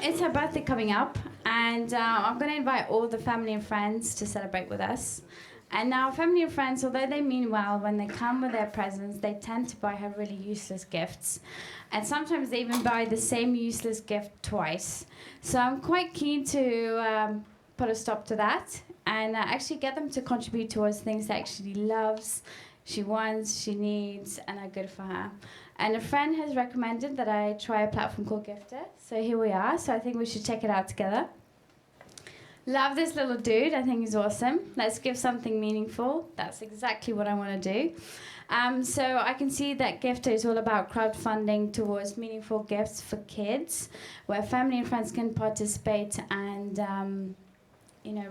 it's her birthday coming up, and I'm going to invite all the family and friends to celebrate with us. And now family and friends, although they mean well, when they come with their presents, they tend to buy her really useless gifts. And sometimes they even buy the same useless gift twice. So I'm quite keen to put a stop to that and actually get them to contribute towards things that she loves, she wants, she needs, and are good for her. And a friend has recommended that I try a platform called Gifter. So here we are. So I think we should check it out together. Love this little dude. I think he's awesome. Let's give something meaningful. That's exactly what I want to do. So I can see that Gifter is all about crowdfunding towards meaningful gifts for kids, where family and friends can participate and,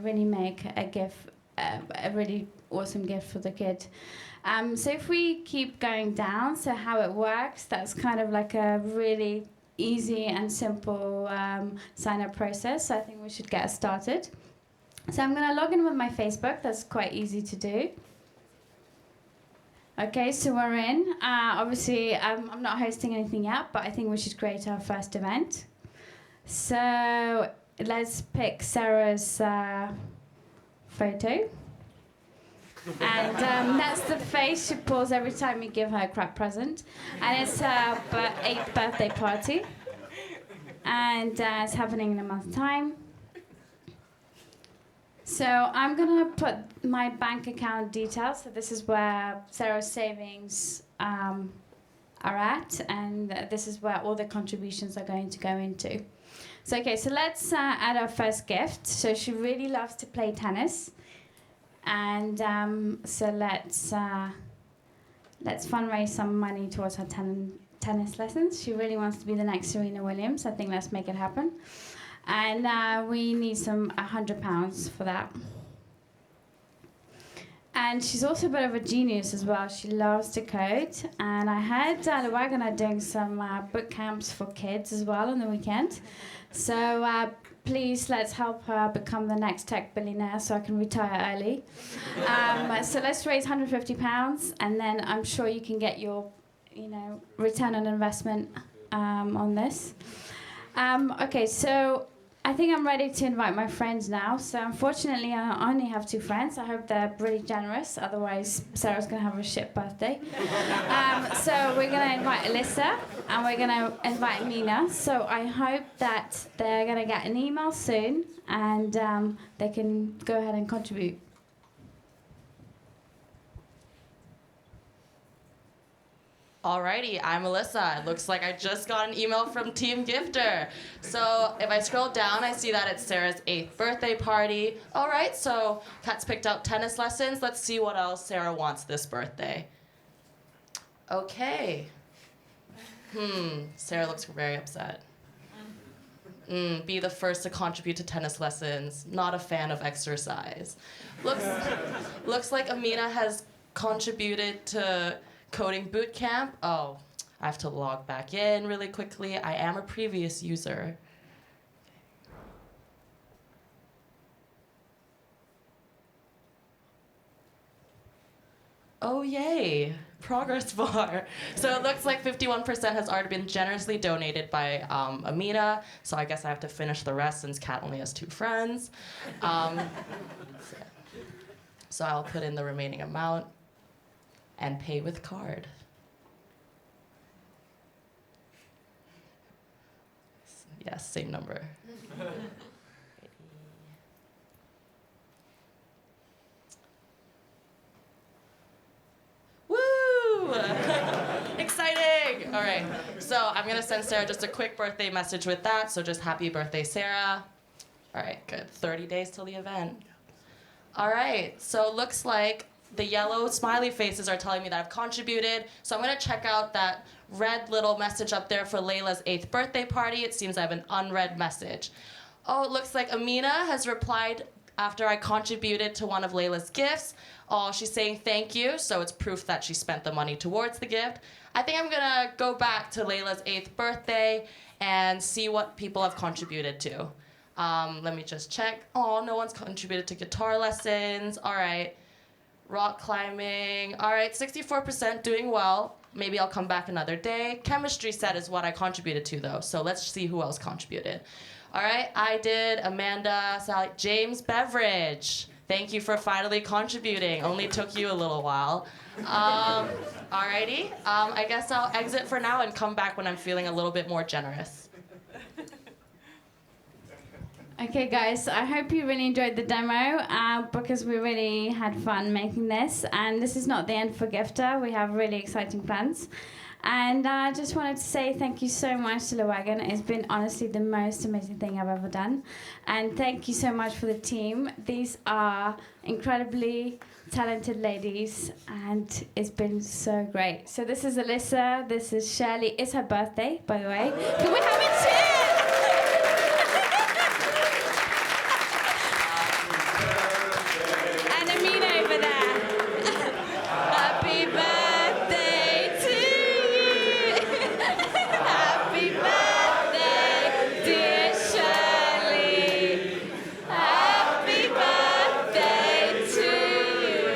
really make a gift, a really awesome gift for the kid. So if we keep going down, so how it works, that's kind of like a really easy and simple sign-up process. So I think we should get started. So I'm going to log in with my Facebook. That's quite easy to do. Okay, so we're in. Obviously, I'm not hosting anything yet, but I think we should create our first event. So let's pick Sarah's photo. And that's the face she pulls every time we give her a crap present. And it's her 8th birthday party. And it's happening in a month's time. So I'm going to put my bank account details. So this is where Sarah's savings are at. And this is where all the contributions are going to go into. So, okay, so let's add our first gift. So she really loves to play tennis. And so let's fundraise some money towards her tennis lessons. She really wants to be the next Serena Williams. I think let's make it happen. And we need some £100 for that. And she's also a bit of a genius as well. She loves to code. And I heard the Wagon are doing some boot camps for kids as well on the weekend. So please, let's help her become the next tech billionaire so I can retire early. So let's raise £150, and then I'm sure you can get your, return on investment on this. Okay, so I think I'm ready to invite my friends now. So unfortunately, I only have 2 friends. I hope they're really generous. Otherwise, Sarah's going to have a shit birthday. So we're going to invite Alyssa, and we're going to invite Nina. So I hope that they're going to get an email soon, and they can go ahead and contribute. Alrighty, I'm Alyssa. It looks like I just got an email from Team Gifter. So if I scroll down, I see that it's Sarah's 8th birthday party. All right, so Kat's picked out tennis lessons. Let's see what else Sarah wants this birthday. Okay. Sarah looks very upset. Be the first to contribute to tennis lessons. Not a fan of exercise. Looks like Amina has contributed to coding bootcamp. Oh, I have to log back in really quickly. I am a previous user. Oh, yay. Progress bar. So it looks like 51% has already been generously donated by Amina. So I guess I have to finish the rest since Kat only has 2 friends. So I'll put in the remaining amount and pay with card. Yes, same number. Woo! Exciting! All right, so I'm gonna send Sarah just a quick birthday message with that, so just happy birthday, Sarah. All right, good, 30 days till the event. All right, so looks like the yellow smiley faces are telling me that I've contributed, so I'm gonna check out that red little message up there for Layla's 8th birthday party. It seems I have an unread message. Oh, it looks like Amina has replied after I contributed to one of Layla's gifts. Oh, she's saying thank you, so it's proof that she spent the money towards the gift. I think I'm gonna go back to Layla's 8th birthday and see what people have contributed to. Let me just check. Oh, no one's contributed to guitar lessons. All right. Rock climbing. All right, 64% doing well. Maybe I'll come back another day. Chemistry set is what I contributed to, though. So let's see who else contributed. All right, I did. Amanda, Sally, James Beveridge. Thank you for finally contributing. Only took you a little while. Alrighty. I guess I'll exit for now and come back when I'm feeling a little bit more generous. Okay, guys, I hope you really enjoyed the demo because we really had fun making this. And this is not the end for Gifter. We have really exciting plans. And I just wanted to say thank you so much to Wagon. It's been honestly the most amazing thing I've ever done. And thank you so much for the team. These are incredibly talented ladies, and it's been so great. So this is Alyssa, this is Shirley. It's her birthday, by the way. Can we have a cheer? And Amina over there. Happy birthday to you. Happy birthday, dear Shirley. Happy birthday to you.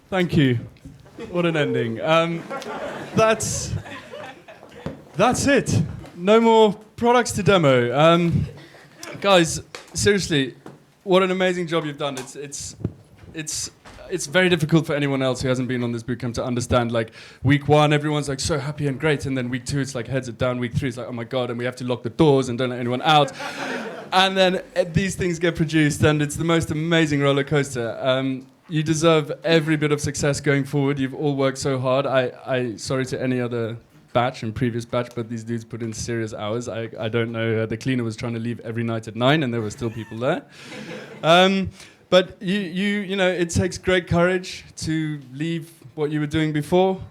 Thank you. What an ending. That's it. No more products to demo. Guys, seriously, what an amazing job you've done. It's very difficult for anyone else who hasn't been on this bootcamp to understand. Like week 1, everyone's like so happy and great, and then week 2, it's like heads are down. Week 3, it's like oh my god, and we have to lock the doors and don't let anyone out. And then these things get produced, and it's the most amazing roller coaster. You deserve every bit of success going forward. You've all worked so hard. I sorry to any other batch and previous batch, but these dudes put in serious hours. I don't know. The cleaner was trying to leave every night at 9, and there were still people there. But you know, it takes great courage to leave what you were doing before,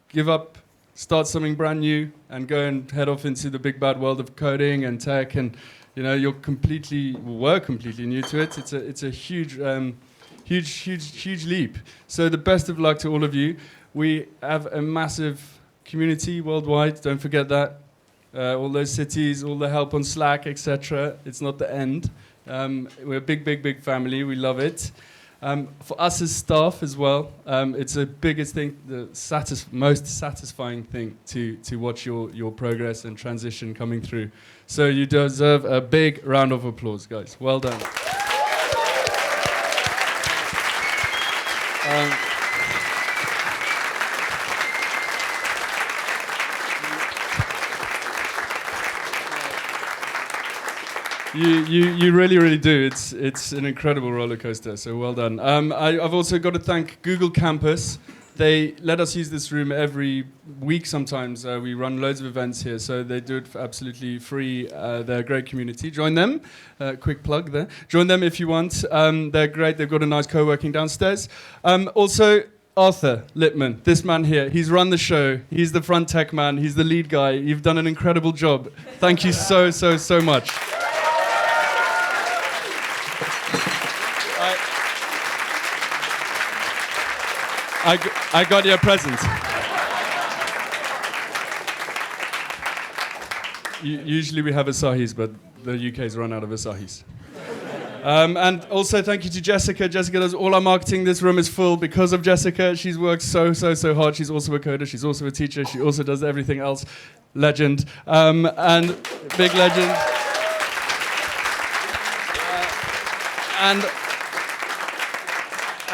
give up, start something brand new, and go and head off into the big bad world of coding and tech. And you know, were completely new to it. It's a huge leap. So the best of luck to all of you. We have a massive community worldwide. Don't forget that. All those cities, all the help on Slack, etc. It's not the end. We're a big family. We love it. For us as staff as well, it's the biggest thing, the most satisfying thing to watch your progress and transition coming through. So you deserve a big round of applause, guys. Well done. You really do. It's an incredible roller coaster. So well done. I've also got to thank Google Campus. They let us use this room every week. Sometimes we run loads of events here, so they do it for absolutely free. They're a great community. Join them. Quick plug there. Join them if you want. They're great. They've got a nice co-working downstairs. Also, Arthur Lippman, this man here, he's run the show. He's the front tech man. He's the lead guy. You've done an incredible job. Thank you so much. I got you a present. Usually we have Asahis, but the UK's run out of Asahis. And also thank you to Jessica. Jessica does all our marketing. This room is full because of Jessica. She's worked so hard. She's also a coder. She's also a teacher. She also does everything else. Legend. And big legend.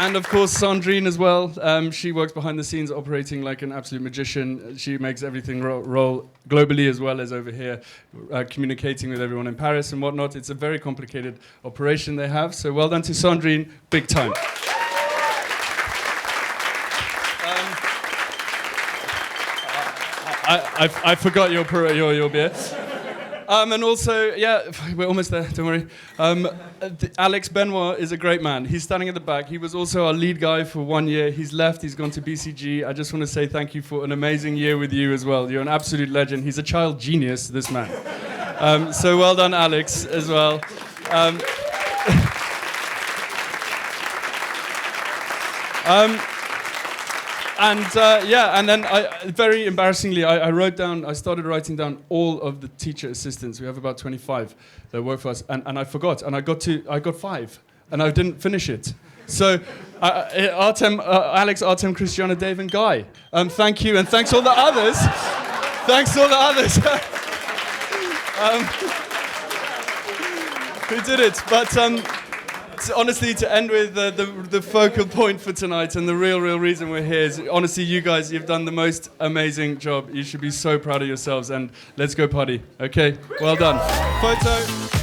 And of course, Sandrine as well. She works behind the scenes, operating like an absolute magician. She makes everything roll globally as well as over here, communicating with everyone in Paris and whatnot. It's a very complicated operation they have. So well done to Sandrine, big time. I forgot your beer. And also, yeah, we're almost there, don't worry. Alex Benoit is a great man. He's standing at the back. He was also our lead guy for 1 year. He's left, he's gone to BCG. I just want to say thank you for an amazing year with you as well. You're an absolute legend. He's a child genius, this man. So well done, Alex, as well. And then very embarrassingly, I started writing down all of the teacher assistants. We have about 25 that work for us, and I forgot, and I got 5, and I didn't finish it. So, Artem, Alex, Artem, Christiana, Dave, and Guy. Thank you, and thanks all the others. Thanks all the others. Who did it? But honestly, to end with the focal point for tonight and the real reason we're here is, honestly, you guys, you've done the most amazing job. You should be so proud of yourselves, and let's go party. Okay, well done. Photo.